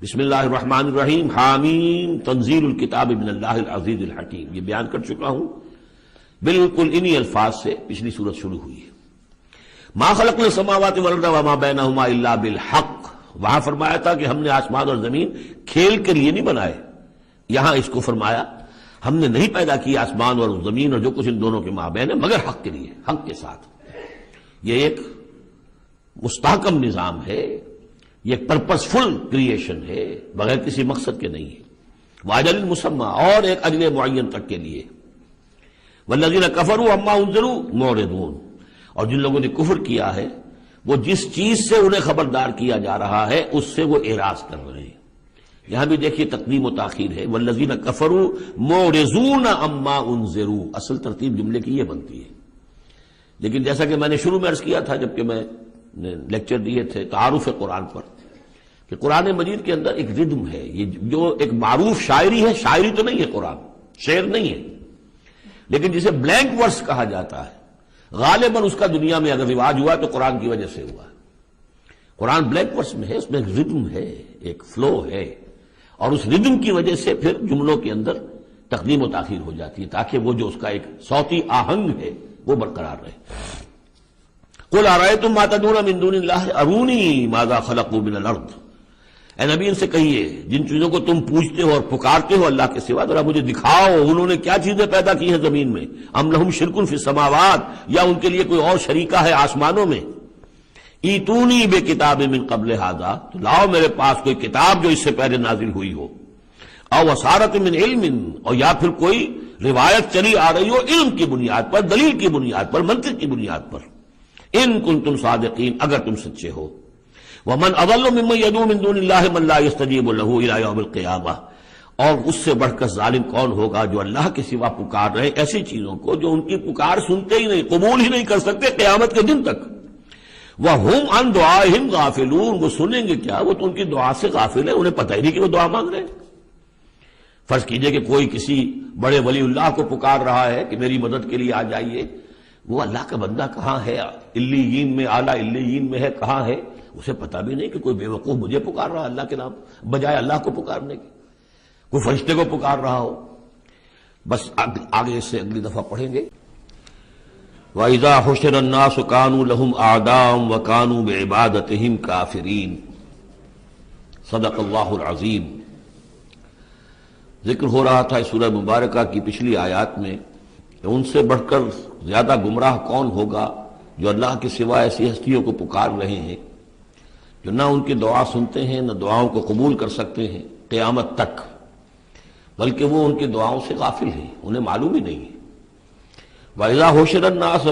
بسم اللہ الرحمن الرحیم حامیم تنزیل الکتاب من اللہ العزیز الحکیم. یہ بیان کر چکا ہوں بالکل انہی الفاظ سے پچھلی سورت شروع ہوئی ہے. ما خلقنا السماوات والارض وما بینہما الا بالحق. وہاں فرمایا تھا کہ ہم نے آسمان اور زمین کھیل کے لیے نہیں بنائے. یہاں اس کو فرمایا ہم نے نہیں پیدا کیا آسمان اور زمین اور جو کچھ ان دونوں کے مابین ہے مگر حق کے لیے، حق کے ساتھ. یہ ایک مستحکم نظام ہے، یہ ایک پرپس فل کریشن ہے، بغیر کسی مقصد کے نہیں ہے. واجل مسمى، اور ایک اجل معین تک کے لیے. والذین کفروا عما انذروا معرضون، اور جن لوگوں نے کفر کیا ہے وہ جس چیز سے انہیں خبردار کیا جا رہا ہے اس سے وہ اعراض کر رہے ہیں. یہاں بھی دیکھیے تقدیم و تاخیر ہے. والذین کفروا معرضون عما انذروا، اصل ترتیب جملے کی یہ بنتی ہے. لیکن جیسا کہ میں نے شروع میں عرض کیا تھا جبکہ میں نے لیکچر دیے تھے تعارف قرآن پر، کہ قرآن مجید کے اندر ایک ردم ہے. یہ جو ایک معروف شاعری ہے، شاعری تو نہیں ہے، قرآن شعر نہیں ہے، لیکن جسے بلینک ورس کہا جاتا ہے، غالباً اس کا دنیا میں اگر رواج ہوا تو قرآن کی وجہ سے ہوا. قرآن بلینک ورس میں ہے، اس میں ایک ردم ہے، ایک فلو ہے، اور اس ردم کی وجہ سے پھر جملوں کے اندر تقدیم و تاخیر ہو جاتی ہے تاکہ وہ جو اس کا ایک صوتی آہنگ ہے وہ برقرار رہے. قل ارأیتم ما تدعون من دون اللہ ارونی ماذا خلقوا من الارض. اے نبی ان سے کہیے جن چیزوں کو تم پوچھتے ہو اور پکارتے ہو اللہ کے سوا، ذرا مجھے دکھاؤ انہوں نے کیا چیزیں پیدا کی ہیں زمین میں. ام لہم شرک فی السماوات، یا ان کے لیے کوئی اور شریکہ ہے آسمانوں میں. ایتونی بے کتاب من قبل ھذا، تو لاؤ میرے پاس کوئی کتاب جو اس سے پہلے نازل ہوئی ہو. او وصارت من علم، اور یا پھر کوئی روایت چلی آ رہی ہو علم کی بنیاد پر، دلیل کی بنیاد پر، منطق کی بنیاد پر. ان کنتم صادقین، اگر تم سچے ہو. ومن اضل ممن يدعو من دون اللہ من لا يستجیب له الى یوم القیامہ، اور اس سے بڑھ کر ظالم کون ہوگا جو اللہ کے سوا پکار رہے ایسی چیزوں کو جو ان کی پکار سنتے ہی نہیں، قبول ہی نہیں کر سکتے قیامت کے دن تک. وَهُمْ عَنْ دُعَائِهِمْ غَافِلُونَ، وہ سنیں گے کیا، وہ تو ان کی دعا سے غافل ہیں، انہیں پتہ ہی نہیں کہ وہ دعا مانگ رہے ہیں. فرض کیجئے کہ کوئی کسی بڑے ولی اللہ کو پکار رہا ہے کہ میری مدد کے لیے آ جائیے. وہ اللہ کا بندہ کہاں ہے، علیین میں، اعلیٰ علیین میں ہے، کہاں ہے، اسے پتہ بھی نہیں کہ کوئی بے وقوف مجھے پکار رہا اللہ کے نام بجائے اللہ کو پکارنے کے، کوئی فرشتے کو پکار رہا ہو. بس آگے اس سے اگلی دفعہ پڑھیں گے. وَإِذَا حُشِرَ النَّاسُ كَانُوا لَهُمْ أَعْدَاءً وَكَانُوا بِعِبَادَتِهِمْ كَافِرِينَ. صدق اللہ العظیم. ذکر ہو رہا تھا اس سورہ مبارکہ کی پچھلی آیات میں کہ ان سے بڑھ کر زیادہ گمراہ کون ہوگا جو اللہ کے سوا ایسی ہستیوں کو پکار رہے ہیں جو نہ ان کی دعا سنتے ہیں، نہ دعاؤں کو قبول کر سکتے ہیں قیامت تک، بلکہ وہ ان کی دعاؤں سے غافل ہیں، انہیں معلوم ہی نہیں ہے. وَإِذَا حُشِرَ النَّاسُ،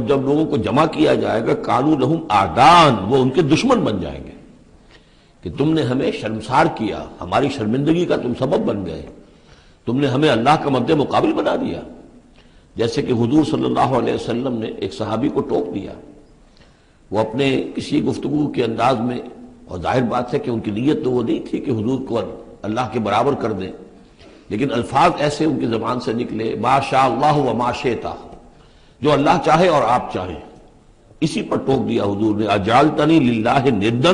جب لوگوں کو جمع کیا جائے گا، كَانُوا لَهُمْ أَعْدَاءً، وہ ان کے دشمن بن جائیں گے کہ تم نے ہمیں شرمسار کیا، ہماری شرمندگی کا تم سبب بن گئے، تم نے ہمیں اللہ کا مد مقابل بنا دیا. جیسے کہ حضور صلی اللہ علیہ وسلم نے ایک صحابی کو ٹوک دیا، وہ اپنے کسی گفتگو کے انداز میں، اور ظاہر بات ہے کہ ان کی نیت تو وہ نہیں تھی کہ حضور کو اللہ کے برابر کر دیں، لیکن الفاظ ایسے ان کی زبان سے نکلے، ما شاء اللہ و ما شئت، جو اللہ چاہے اور آپ چاہیں. اسی پر ٹوک دیا حضور نے، اجعلتنی للہ ندًا،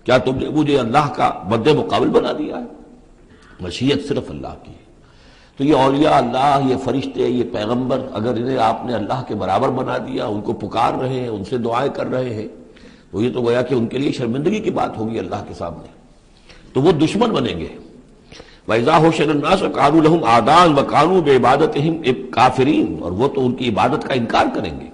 کیا تم نے مجھے اللہ کا مد مقابل بنا دیا ہے. مشیت صرف اللہ کی ہے. تو یہ اولیاء اللہ، یہ فرشتے، یہ پیغمبر، اگر انہیں آپ نے اللہ کے برابر بنا دیا، ان کو پکار رہے ہیں، ان سے دعائیں کر رہے ہیں، تو یہ تو گویا کہ ان کے لیے شرمندگی کی بات ہوگی اللہ کے سامنے، تو وہ دشمن بنیں گے. وَإِذَا حُشِرَ النَّاسُ كَانُوا لَهُمْ أَعْدَاءً وَكَانُوا بِعِبَادَتِهِمْ كَافِرِينَ، اور وہ تو ان کی عبادت کا انکار کریں گے.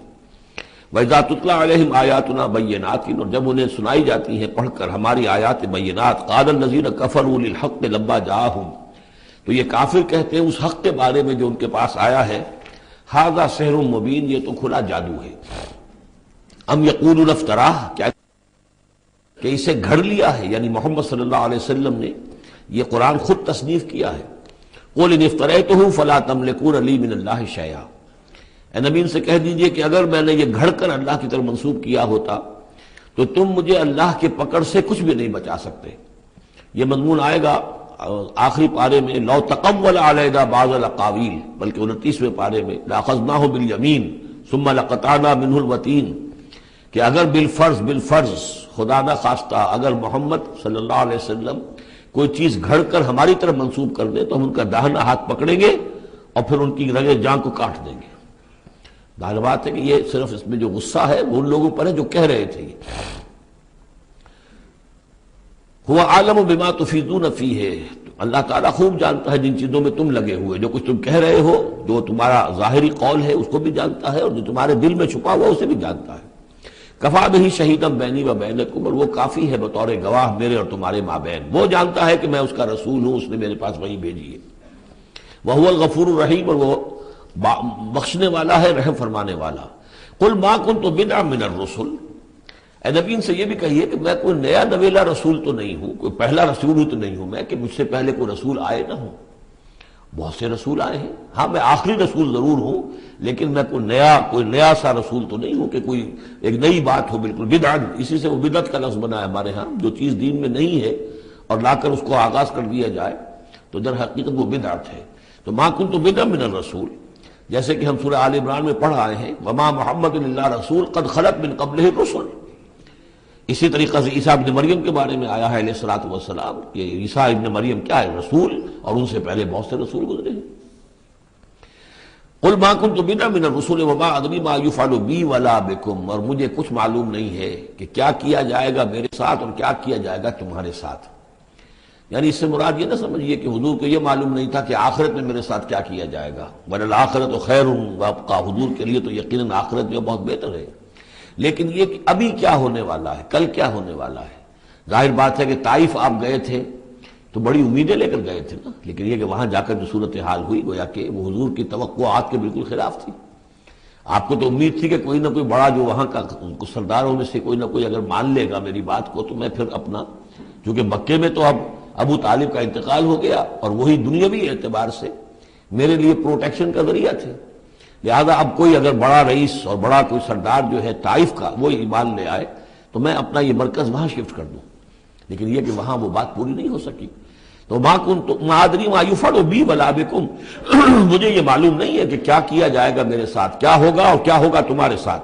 وَإِذَا تُتْلَىٰ عَلَيْهِمْ آيَاتُنَا بَيِّنَاتٍ، اور جب انہیں سنائی جاتی ہیں پڑھ کر ہماری آیات بینات، قَالَ الَّذِينَ كَفَرُوا لِلْحَقِّ لَمَّا جَاءَهُمْ، تو یہ کافر کہتے ہیں اس حق کے بارے میں جو ان کے پاس آیا ہے، ھذا سحر مبین، یہ تو کھلا جادو ہے. ام یقولون افتراہ، کیا کہ اسے گھڑ لیا ہے، یعنی محمد صلی اللہ علیہ وسلم نے یہ قرآن خود تصنیف کیا ہے. قل ان افتریتہ فلا تملکون لی من اللہ شیئا، اے نبی ان سے کہہ دیجئے کہ اگر میں نے یہ گھڑ کر اللہ کی طرف منسوب کیا ہوتا تو تم مجھے اللہ کے پکڑ سے کچھ بھی نہیں بچا سکتے. یہ مضمون آئے گا آخری پارے میں، لو تقول علینا بعض الاقاویل، بلکہ 29ویں پارے میں، لاخذناہ بالیمین ثم لقطعنا منہ الوتین، کہ اگر بالفرض خدا نہ خواستہ اگر محمد صلی اللہ علیہ وسلم کوئی چیز گھڑ کر ہماری طرف منسوب کر دیں تو ہم ان کا داہنا ہاتھ پکڑیں گے اور پھر ان کی رگے جان کو کاٹ دیں گے۔ ظاہر بات ہے کہ یہ صرف اس میں جو غصہ ہے وہ ان لوگوں پر ہے جو کہہ رہے تھے۔ ہوا عالم بما تفیضون فیہ، اللہ تعالیٰ خوب جانتا ہے جن چیزوں میں تم لگے ہوئے، جو کچھ تم کہہ رہے ہو، جو تمہارا ظاہری قول ہے اس کو بھی جانتا ہے، اور جو تمہارے دل میں چھپا ہوا اسے بھی جانتا ہے۔ کفا بہ شہیدا بینی و بینکم، اور وہ کافی ہے بطور گواہ میرے اور تمہارے مابین، وہ جانتا ہے کہ میں اس کا رسول ہوں، اس نے میرے پاس وحی بھیجی ہے۔ وہو الغفور الرحیم، اور وہ بخشنے والا ہے، رحم فرمانے والا۔ قل ما کنت بدعا من الرسل، اے نبی ان سے یہ بھی کہیے کہ میں کوئی نیا نویلا رسول تو نہیں ہوں، کوئی پہلا رسول ہوں تو نہیں ہوں میں کہ مجھ سے پہلے کوئی رسول آئے نہ ہوں۔ بہت سے رسول آئے ہیں، ہاں میں آخری رسول ضرور ہوں، لیکن میں کوئی نیا سا رسول تو نہیں ہوں کہ کوئی ایک نئی بات ہو بالکل۔ بدعت، اسی سے وہ بدعت کا لفظ بنا ہے ہمارے ہاں، جو چیز دین میں نہیں ہے اور لا کر اس کو آغاز کر دیا جائے تو در حقیقت وہ بدعت ہے۔ تو ما کنت بدعا من الرسول، جیسے کہ ہم سورہ آل عمران میں پڑھ آئے ہیں، وما محمد الا رسول قد خلت من قبلہ الرسل۔ اسی طریقہ سے عیسیٰ ابن مریم کے بارے میں آیا ہے علیہ الصلوۃ والسلام کہ عیسیٰ ابن مریم کیا ہے، رسول، اور ان سے پہلے بہت سے رسول گزرے ہیں۔ قل ما کنت بدعا من الرسل وما ادری ما یفعل بی ولا بکم، اور مجھے کچھ معلوم نہیں ہے کہ کیا کیا جائے گا میرے ساتھ اور کیا کیا جائے گا تمہارے ساتھ۔ یعنی اس سے مراد یہ نہ سمجھیے کہ حضور کو یہ معلوم نہیں تھا کہ آخرت میں میرے ساتھ کیا کیا جائے گا، وَلَلْآخِرَةُ خَيْرٌ وَأَبْقَىٰ، حضور کے لیے تو یقیناً آخرت جو بہت بہتر ہے، لیکن یہ کہ ابھی کیا ہونے والا ہے، کل کیا ہونے والا ہے۔ ظاہر بات ہے کہ طائف آپ گئے تھے تو بڑی امیدیں لے کر گئے تھے نا، لیکن یہ کہ وہاں جا کر جو صورتحال ہوئی گویا کہ وہ حضور کی توقعات کے بالکل خلاف تھی۔ آپ کو تو امید تھی کہ کوئی نہ کوئی بڑا جو وہاں کا سرداروں میں سے کوئی نہ کوئی اگر مان لے گا میری بات کو تو میں پھر اپنا، چونکہ مکے میں تو اب ابو طالب کا انتقال ہو گیا اور وہی دنیاوی اعتبار سے میرے لیے پروٹیکشن کا ذریعہ تھے، لہذا اب کوئی اگر بڑا رئیس اور بڑا کوئی سردار جو ہے طائف کا وہ ایمان لے آئے تو میں اپنا یہ مرکز وہاں شفٹ کر دوں، لیکن یہ کہ وہاں وہ بات پوری نہیں ہو سکی۔ تو ما ادری ما یفعل بی ولا بکم، مجھے یہ معلوم نہیں ہے کہ کیا کیا جائے گا میرے ساتھ، کیا ہوگا اور کیا ہوگا تمہارے ساتھ۔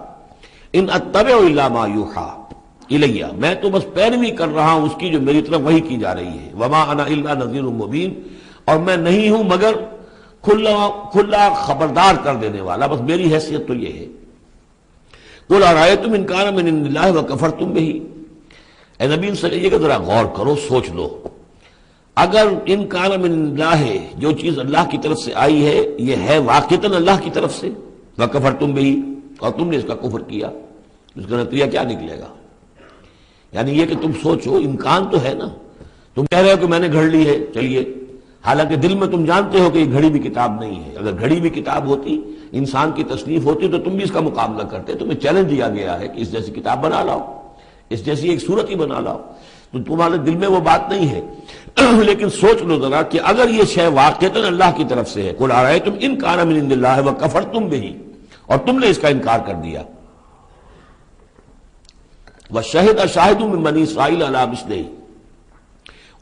ان اتبع الا ما یوحی الیہ، میں تو بس پیروی کر رہا ہوں اس کی جو میری طرف وحی کی جا رہی ہے۔ وما انا الا نذیر مبین، اور میں نہیں ہوں مگر کھلا خبردار کر دینے والا، بس میری حیثیت تو یہ ہے۔ قل ارأیتم ان کان من عند اللہ وکفرتم بہ، اے نبی ان سے کہیے کہ ذرا غور کرو، سوچ لو، اگر ان کان من عند اللہ، جو چیز اللہ کی طرف سے آئی ہے یہ ہے واقعتاً اللہ کی طرف سے، وکفرتم بہ، اور تم نے اس کا کفر کیا، اس کا نتیجہ کیا نکلے گا؟ یعنی یہ کہ تم سوچو، امکان تو ہے نا، تم کہہ رہے ہو کہ میں نے گھڑ لی ہے، چلیے، حالانکہ دل میں تم جانتے ہو کہ یہ گھڑی بھی کتاب نہیں ہے، اگر گھڑی بھی کتاب ہوتی، انسان کی تصنیف ہوتی تو تم بھی اس کا مقابلہ کرتے، تمہیں چیلنج دیا گیا ہے کہ اس جیسی کتاب بنا لاؤ، اس جیسی ایک صورت ہی بنا لاؤ، تو تمہارے دل میں وہ بات نہیں ہے۔ لیکن سوچ لو ذرا کہ اگر یہ شے واقعتاً اللہ کی طرف سے ہے، قل ارأیتم ان کان من عند اللہ وکفرتم بہ، اور تم نے اس کا انکار کر دیا، وشہد شاہد من بنی اسرائیل علی مثلہ،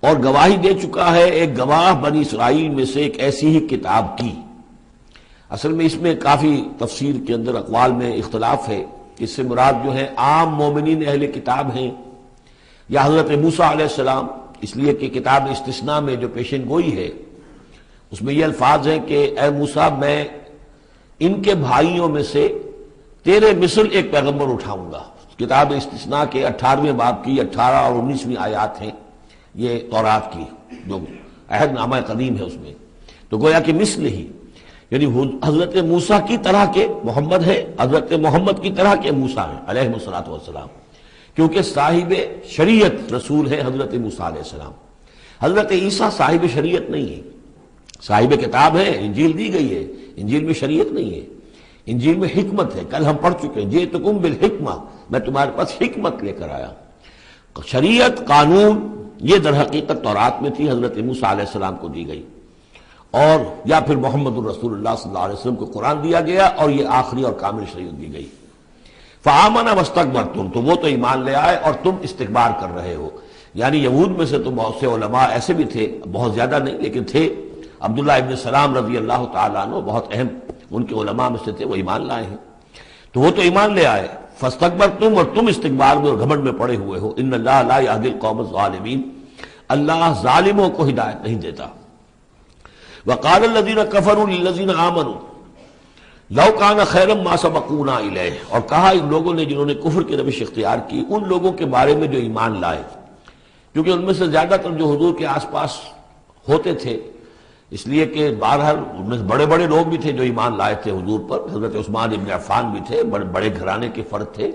اور گواہی دے چکا ہے ایک گواہ بنی اسرائیل میں سے ایک ایسی ہی کتاب کی۔ اصل میں اس میں کافی تفسیر کے اندر اقوال میں اختلاف ہے، اس سے مراد جو ہے عام مومنین اہل کتاب ہیں یا حضرت موسیٰ علیہ السلام، اس لیے کہ کتاب استثناء میں جو پیشن گوئی ہے اس میں یہ الفاظ ہیں کہ اے موسیٰ میں ان کے بھائیوں میں سے تیرے مثل ایک پیغمبر اٹھاؤں گا۔ کتاب استثناء کے 18ویں باب کی 18 اور 19ویں آیات ہیں یہ تورات کی، جو عہد نامہ قدیم ہے اس میں، تو گویا کہ مثل ہی، یعنی حضرت موسیٰ کی طرح کے محمد ہے، حضرت محمد کی طرح کے موسیٰ ہیں علیہ الصلوۃ والسلام، کیونکہ صاحب شریعت رسول ہے حضرت موسیٰ علیہ السلام۔ حضرت عیسیٰ صاحب شریعت نہیں ہے، صاحب کتاب ہے، انجیل دی گئی ہے، انجیل میں شریعت نہیں ہے، انجیل میں حکمت ہے، کل ہم پڑھ چکے ہیں جئتکم بالحکمہ، میں تمہارے پاس حکمت لے کر آیا۔ شریعت، قانون، یہ در حقیقت تورات میں تھی، حضرت موسیٰ علیہ السلام کو دی گئی، اور یا پھر محمد الرسول اللہ صلی اللہ علیہ وسلم کو قرآن دیا گیا اور یہ آخری اور کامل شریعت دی گئی۔ فآمنوا واستکبرتم، تو وہ تو ایمان لے آئے اور تم استکبار کر رہے ہو۔ یعنی یہود میں سے تو بہت سے علماء ایسے بھی تھے، بہت زیادہ نہیں لیکن تھے، عبداللہ ابن سلام رضی اللہ تعالیٰ عنہ بہت اہم ان کے علماء میں سے تھے، وہ ایمان لائے ہیں، تو وہ تو ایمان لے آئے، فاستکبرتم، اور تم استکبار میں اور گھمنڈ میں پڑے ہوئے ہو. ان اللہ لا یہدی القوم الظالمین، اللہ ظالموں کو ہدایت نہیں دیتا. وقال الذین کفروا للذین آمنوا لو کان خیرا ما سبقونا الیہ، اور کہا ان لوگوں نے جنہوں نے کفر کی روش اختیار کی ان لوگوں کے بارے میں جو ایمان لائے، کیونکہ ان میں سے زیادہ تر جو حضور کے آس پاس ہوتے تھے، اس لیے کہ بہرحال ان میں بڑے بڑے لوگ بھی تھے جو ایمان لائے تھے حضور پر. حضرت عثمان ابن عفان بھی تھے، بڑے بڑے گھرانے کے فرد تھے.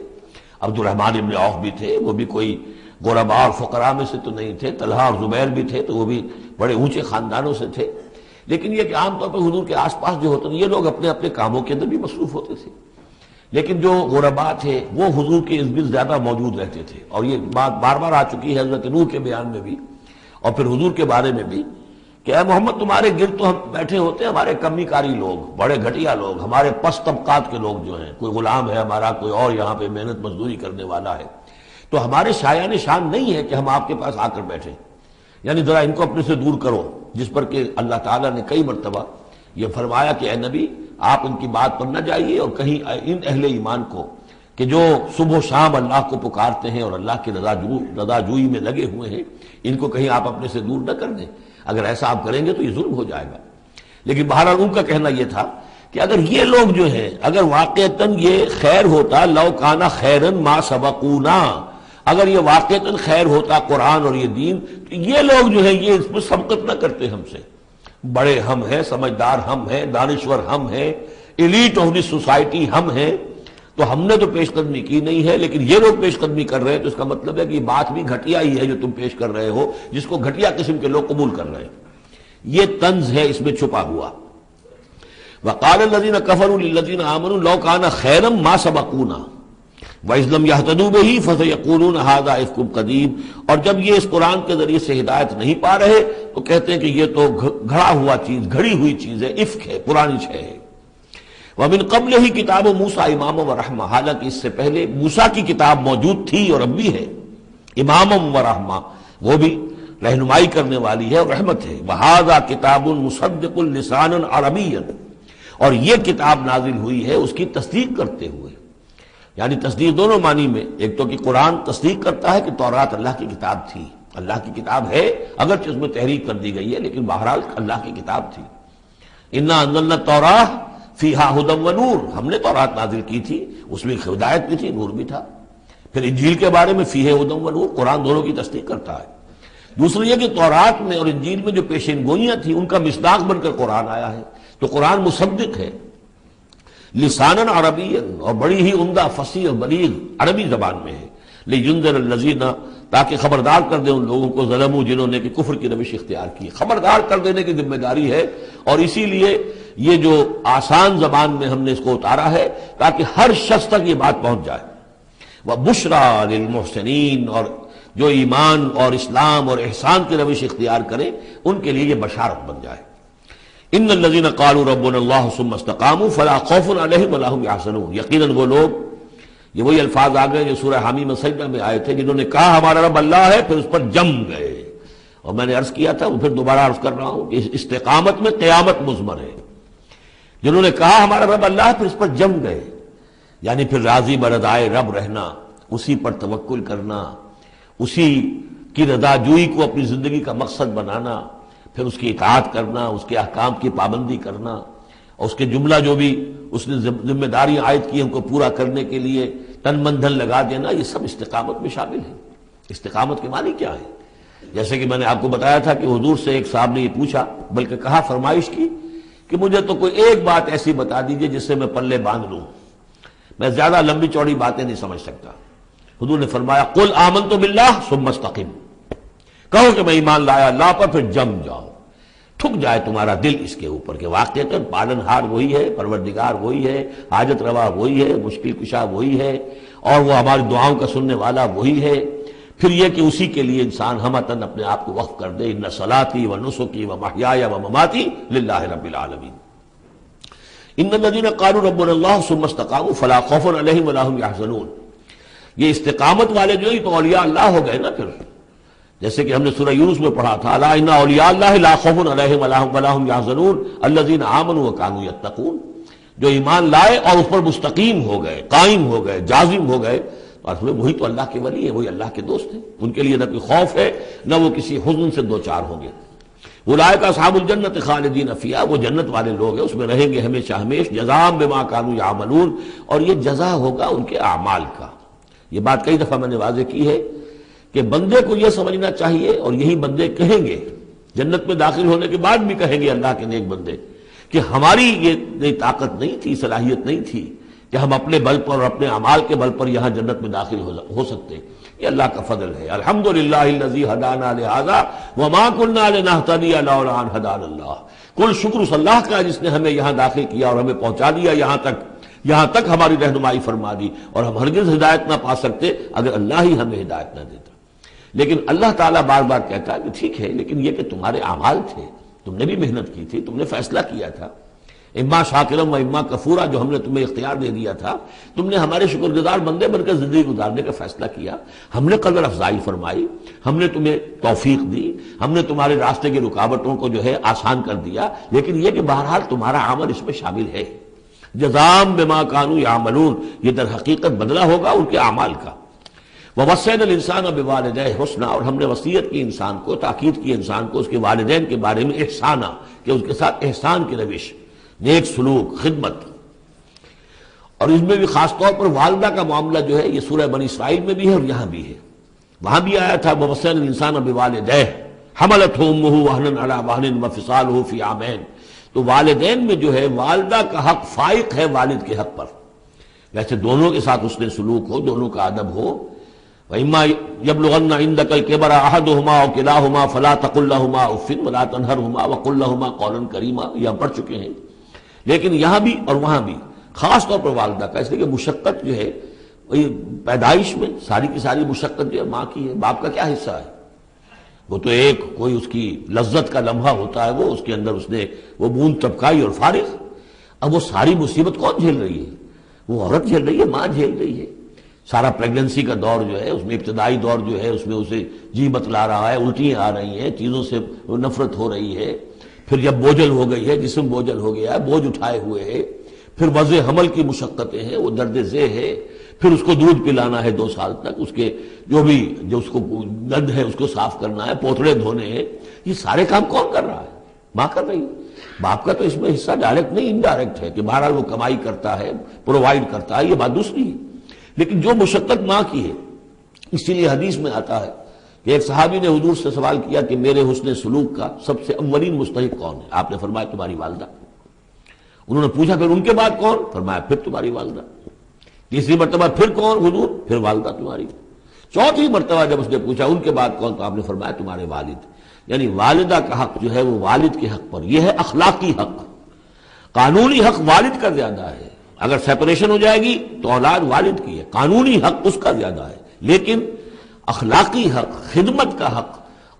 عبد الرحمن ابن عوف بھی تھے، وہ بھی کوئی غرباء اور فقراء میں سے تو نہیں تھے. طلحہ اور زبیر بھی تھے تو وہ بھی بڑے اونچے خاندانوں سے تھے. لیکن یہ کہ عام طور پر حضور کے آس پاس جو ہوتے ہیں یہ لوگ اپنے اپنے کاموں کے اندر بھی مصروف ہوتے تھے، لیکن جو غرباء تھے وہ حضور کے ارد گرد زیادہ موجود رہتے تھے. اور یہ بات بار بار آ چکی ہے حضرت نوح کے بیان میں بھی اور پھر حضور کے بارے میں بھی کہ اے محمد تمہارے گرد تو ہم بیٹھے ہوتے ہیں ہمارے کمی کاری لوگ، بڑے گھٹیا لوگ، ہمارے پست طبقات کے لوگ جو ہیں، کوئی غلام ہے ہمارا، کوئی اور یہاں پہ محنت مزدوری کرنے والا ہے، تو ہمارے شایان شان نہیں ہے کہ ہم آپ کے پاس آ کر بیٹھیں. یعنی ذرا ان کو اپنے سے دور کرو. جس پر کہ اللہ تعالیٰ نے کئی مرتبہ یہ فرمایا کہ اے نبی آپ ان کی بات پر نہ جائیے، اور کہیں ان اہل ایمان کو کہ جو صبح و شام اللہ کو پکارتے ہیں اور اللہ کی رضا جوئی میں لگے ہوئے ہیں، ان کو کہیں آپ اپنے سے دور نہ کر دیں. اگر ایسا آپ کریں گے تو یہ ظلم ہو جائے گا. لیکن بہرحال ان کا کہنا یہ تھا کہ اگر یہ لوگ جو ہیں، اگر واقعتاً یہ خیر ہوتا، لو کانا خیرن ما سبقونا، اگر یہ واقعتاً خیر ہوتا قرآن اور یہ دین، تو یہ لوگ جو ہیں یہ اس میں سبقت نہ کرتے ہم سے. بڑے ہم ہیں، سمجھدار ہم ہیں، دانشور ہم ہیں، ایلیٹ آف دی سوسائٹی ہم ہیں، تو ہم نے تو پیش قدمی کی نہیں ہے. لیکن یہ لوگ پیش قدمی کر رہے ہیں تو اس کا مطلب ہے کہ یہ بات بھی گھٹیا ہی ہے جو تم پیش کر رہے ہو، جس کو گھٹیا قسم کے لوگ قبول کر رہے ہیں. یہ طنز ہے اس میں چھپا ہوا. وقال الذین کفروا للذین آمنوا لو کان خیرا ما سبقونا وَإِذْ لَمْ يَهْتَدُوا بِهِ فَسَيَقُولُونَ هَذَا إِفْكٌ قَدِيمٌ. اور جب یہ اس قرآن کے ذریعے سے ہدایت نہیں پا رہے تو کہتے ہیں کہ یہ تو گھڑا ہوا چیز، گھڑی ہوئی چیز ہے، افک ہے، پرانی ہے. وَمِن قَبْلِهِ كِتَابُ مُوسَىٰ إِمَامًا وَرَحْمَةً، حالانکہ اس سے پہلے موسیٰ کی کتاب موجود تھی اور اب بھی ہے، امامًا ورحمہ، وہ بھی رہنمائی کرنے والی ہے اور رحمت ہے. وَهَذَا كِتَابٌ مُصَدِّقٌ لِسَانًا عَرَبِيًّا، اور یہ کتاب نازل ہوئی ہے اس کی تصدیق کرتے ہوئے. یعنی تصدیق دونوں معنی میں، ایک تو کہ قرآن تصدیق کرتا ہے کہ تورات اللہ کی کتاب تھی، اللہ کی کتاب ہے، اگرچہ اس میں تحریف کر دی گئی ہے لیکن بہرحال اللہ کی کتاب تھی. انا انزلنا التوراۃ فیہا ھدی ونور، ہم نے تورات نازل کی تھی، اس میں ہدایت بھی تھی، نور بھی تھا. پھر انجیل کے بارے میں فیہ ھدی ونور، قرآن دونوں کی تصدیق کرتا ہے. دوسری یہ کہ تورات میں اور انجیل میں جو پیشین گوئیاں تھیں ان کا مصداق بن کر قرآن آیا ہے، تو قرآن مصدق ہے لسانن عربی، اور بڑی ہی عمدہ فصیح اور بلیغ عربی زبان میں ہے. لینذر الذین، تاکہ خبردار کر دیں ان لوگوں کو ظلموا، جنہوں نے کہ کفر کی روش اختیار کی. خبردار کر دینے کی ذمہ داری ہے، اور اسی لیے یہ جو آسان زبان میں ہم نے اس کو اتارا ہے تاکہ ہر شخص تک یہ بات پہنچ جائے. وبشریٰ للمحسنین، اور جو ایمان اور اسلام اور احسان کی روش اختیار کریں ان کے لیے یہ بشارت بن جائے. ان الذین قالوا ربنا اللہ ثم استقاموا فلا خوف علیہم ولا هم یحزنون، یقیناً وہ لوگ، یہ وہی الفاظ آ گئے جو سورہ حمیم سجدہ میں آئے تھے، جنہوں نے کہا ہمارا رب اللہ ہے پھر اس پر جم گئے. اور میں نے عرض کیا تھا، وہ پھر دوبارہ عرض کر رہا ہوں کہ استقامت میں قیامت مضمر ہے. جنہوں نے کہا ہمارا رب اللہ ہے پھر اس پر جم گئے، یعنی پھر راضی برضائے رب رہنا، اسی پر توکل کرنا، اسی کی رضا جوئی کو اپنی زندگی کا مقصد بنانا، پھر اس کی اطاعت کرنا، اس کے احکام کی پابندی کرنا، اور اس کے جملہ جو بھی اس نے ذمہ داریاں عائد کی ان کو پورا کرنے کے لیے تن من دھن لگا دینا، یہ سب استقامت میں شامل ہے. استقامت کے معنی کیا ہے؟ جیسے کہ میں نے آپ کو بتایا تھا کہ حضور سے ایک صاحب نے یہ پوچھا، بلکہ کہا، فرمائش کی کہ مجھے تو کوئی ایک بات ایسی بتا دیجئے جس سے میں پلے باندھ لوں، میں زیادہ لمبی چوڑی باتیں نہیں سمجھ سکتا. حضور نے فرمایا، قل آمنت باللہ ثم استقم، کہو کہ میں ایمان لایا اللہ پر پھر جم جاؤ، تھک جائے تمہارا دل اس کے اوپر کہ واقعتاً پالن ہار وہی ہے، پروردگار وہی ہے، حاجت روا وہی ہے، مشکل کشا وہی ہے، اور وہ ہماری دعاؤں کا سننے والا وہی ہے. پھر یہ کہ اسی کے لیے انسان ہمتاً اپنے آپ کو وقف کر دے. ان صلاتی و نسکی و محیای و مماتی للہ رب العالمین. ان الذین قالوا ربنا اللہ ثم استقاموا فلا خوف علیہم ولا هم یحزنون. یہ استقامت والے جو ہی تو اولیاء اللہ ہو گئے نا. پھر جیسے کہ ہم نے سورہ یونس میں پڑھا تھا، الا ان اولیاء اللہ لا خوف علیہم ولا هم یحزنون الذین آمنوا وکانوا یتقون. جو ایمان لائے اور اس پر مستقیم ہو گئے، قائم ہو گئے، جازم ہو گئے، اور وہی تو اللہ کے ولی ہیں، وہی اللہ کے دوست ہیں۔ ان کے لیے نہ کوئی خوف ہے، نہ وہ کسی حزن سے دوچار ہوں گے۔ اولئک اصحاب الجنت خالدین فیہا، وہ جنت والے لوگ ہیں، اس میں رہیں گے ہمیشہ ہمیش، جزاء بما کانوا یعملون، اور یہ جزا ہوگا ان کے اعمال کا۔ یہ بات کئی دفعہ میں نے واضح کی ہے کہ بندے کو یہ سمجھنا چاہیے، اور یہی بندے کہیں گے جنت میں داخل ہونے کے بعد بھی کہیں گے اللہ کے نیک بندے کہ ہماری یہ طاقت نہیں تھی، صلاحیت نہیں تھی کہ ہم اپنے بل پر اور اپنے اعمال کے بل پر یہاں جنت میں داخل ہو سکتے۔ یہ اللہ کا فضل ہے۔ الحمدللہ الذی ہدانا لہذا وما کنا لنہتدی لولا ان ہدانا اللہ، کل شکر اس اللہ کا جس نے ہمیں یہاں داخل کیا اور ہمیں پہنچا دیا یہاں تک ہماری رہنمائی فرما دی، اور ہم ہرگز ہدایت نہ پا سکتے اگر اللہ ہی ہمیں ہدایت نہ دیتا۔ لیکن اللہ تعالیٰ بار بار کہتا ہے کہ ٹھیک ہے، لیکن یہ کہ تمہارے اعمال تھے، تم نے بھی محنت کی تھی، تم نے فیصلہ کیا تھا، اما شاکرم و اما کفورا، جو ہم نے تمہیں اختیار دے دیا تھا، تم نے ہمارے شکر گزار بندے بن کر زندگی گزارنے کا فیصلہ کیا، ہم نے قدر افزائی فرمائی، ہم نے تمہیں توفیق دی، ہم نے تمہارے راستے کی رکاوٹوں کو جو ہے آسان کر دیا، لیکن یہ کہ بہرحال تمہارا عمل اس میں شامل ہے۔ جزاء بما کانوا یعملون، یہ در حقیقت بدلہ ہوگا ان کے اعمال کا۔ ووصینا الانسان بوالدیہ حسنا، اور ہم نے وصیت کی انسان کو، تاکید کی انسان کو اس کے والدین کے بارے میں احسانا، کہ اس کے ساتھ احسان کی روش، نیک سلوک، خدمت۔ اور اس میں بھی خاص طور پر والدہ کا معاملہ جو ہے یہ سورہ بنی اسرائیل میں بھی ہے اور یہاں بھی ہے۔ وہاں بھی آیا تھا ووصینا الانسان بوالدیہ حملتہ امہ وہنا علی وہن وفصالہ فی عامین، تو والدین میں جو ہے والدہ کا حق فائق ہے والد کے حق پر، ویسے دونوں کے ساتھ اس نے سلوک ہو، دونوں کا ادب ہو۔ وَإِمَّا يَبْلُغَنَّ عِندَكَ الْكِبَرَ أَحَدُهُمَا أَوْ كِلَاهُمَا فَلَا تَقُل لَّهُمَا أُفٍّ وَلَا تَنْهَرْهُمَا وَقُل لَّهُمَا قَوْلًا كَرِيمًا، یہ ہم پڑھ چکے ہیں۔ لیکن یہاں بھی اور وہاں بھی خاص طور پر والدہ کا، اس لیے کہ مشقت جو ہے پیدائش میں ساری کی ساری مشقت جو ہے ماں کی ہے، باپ کا کیا حصہ ہے؟ وہ تو ایک کوئی اس کی لذت کا لمحہ ہوتا ہے، وہ اس کے اندر اس نے وہ بوند ٹپکائی اور فارغ۔ اب وہ ساری مصیبت کون جھیل رہی ہے؟ وہ عورت جھیل رہی ہے، ماں جھیل رہی ہے۔ سارا پریگننسی کا دور جو ہے، اس میں ابتدائی دور جو ہے، اس میں اسے جی بتلا رہا ہے، الٹیاں آ رہی ہیں، چیزوں سے نفرت ہو رہی ہے، پھر جب بوجھل ہو گئی ہے، جسم بوجھل ہو گیا ہے، بوجھ اٹھائے ہوئے ہے، پھر وضع حمل کی مشقتیں ہیں، وہ درد ذہ ہے، پھر اس کو دودھ پلانا ہے 2 سال تک، اس کے جو اس کو گند ہے اس کو صاف کرنا ہے، پوتڑے دھونے ہیں، یہ سارے کام کون کر رہا ہے؟ ماں کر رہی ہے۔ باپ کا تو اس میں حصہ ڈائریکٹ نہیں انڈائریکٹ ہے کہ بہرحال وہ کمائی کرتا ہے، پرووائڈ کرتا ہے، یہ بات دوسری ہے، لیکن جو مشقت ماں کی ہے۔ اسی لیے حدیث میں آتا ہے کہ ایک صحابی نے حضور سے سوال کیا کہ میرے حسن سلوک کا سب سے اولین مستحق کون ہے؟ آپ نے فرمایا تمہاری والدہ۔ انہوں نے پوچھا پھر ان کے بعد کون؟ فرمایا پھر تمہاری والدہ۔ تیسری مرتبہ پھر کون؟ حضور پھر والدہ تمہاری۔ چوتھی مرتبہ جب اس نے پوچھا ان کے بعد کون، تو آپ نے فرمایا تمہارے والد۔ یعنی والدہ کا حق جو ہے وہ والد کے حق پر، یہ ہے اخلاقی حق۔ قانونی حق والد کا زیادہ ہے، اگر سیپریشن ہو جائے گی تو اولاد والد کی ہے، قانونی حق اس کا زیادہ ہے، لیکن اخلاقی حق، خدمت کا حق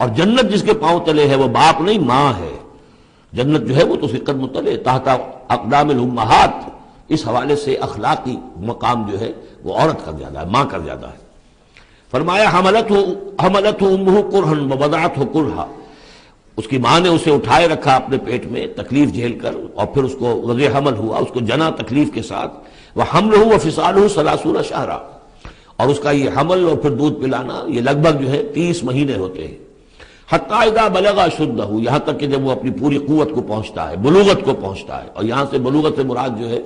اور جنت جس کے پاؤں تلے ہے وہ باپ نہیں ماں ہے۔ جنت جو ہے وہ تو اس کے قدم تلے تحت اقدام الامہات، اس حوالے سے اخلاقی مقام جو ہے وہ عورت کا زیادہ ہے، ماں کا زیادہ ہے۔ فرمایا حملتہ امہ کرہا ووضعتہ کرہا، اس کی ماں نے اسے اٹھائے رکھا اپنے پیٹ میں تکلیف جھیل کر، اور پھر اس کو وضع حمل ہوا، اس کو جنا تکلیف کے ساتھ، وحملہ وفصالہ 30 شہرا، اور اس کا یہ حمل اور پھر دودھ پلانا یہ لگ بھگ جو ہے 30 مہینے ہوتے ہیں۔ حتی اذا بلغ اشدہ، یہاں تک کہ جب وہ اپنی پوری قوت کو پہنچتا ہے، بلوغت کو پہنچتا ہے، اور یہاں سے بلوغت سے مراد جو ہے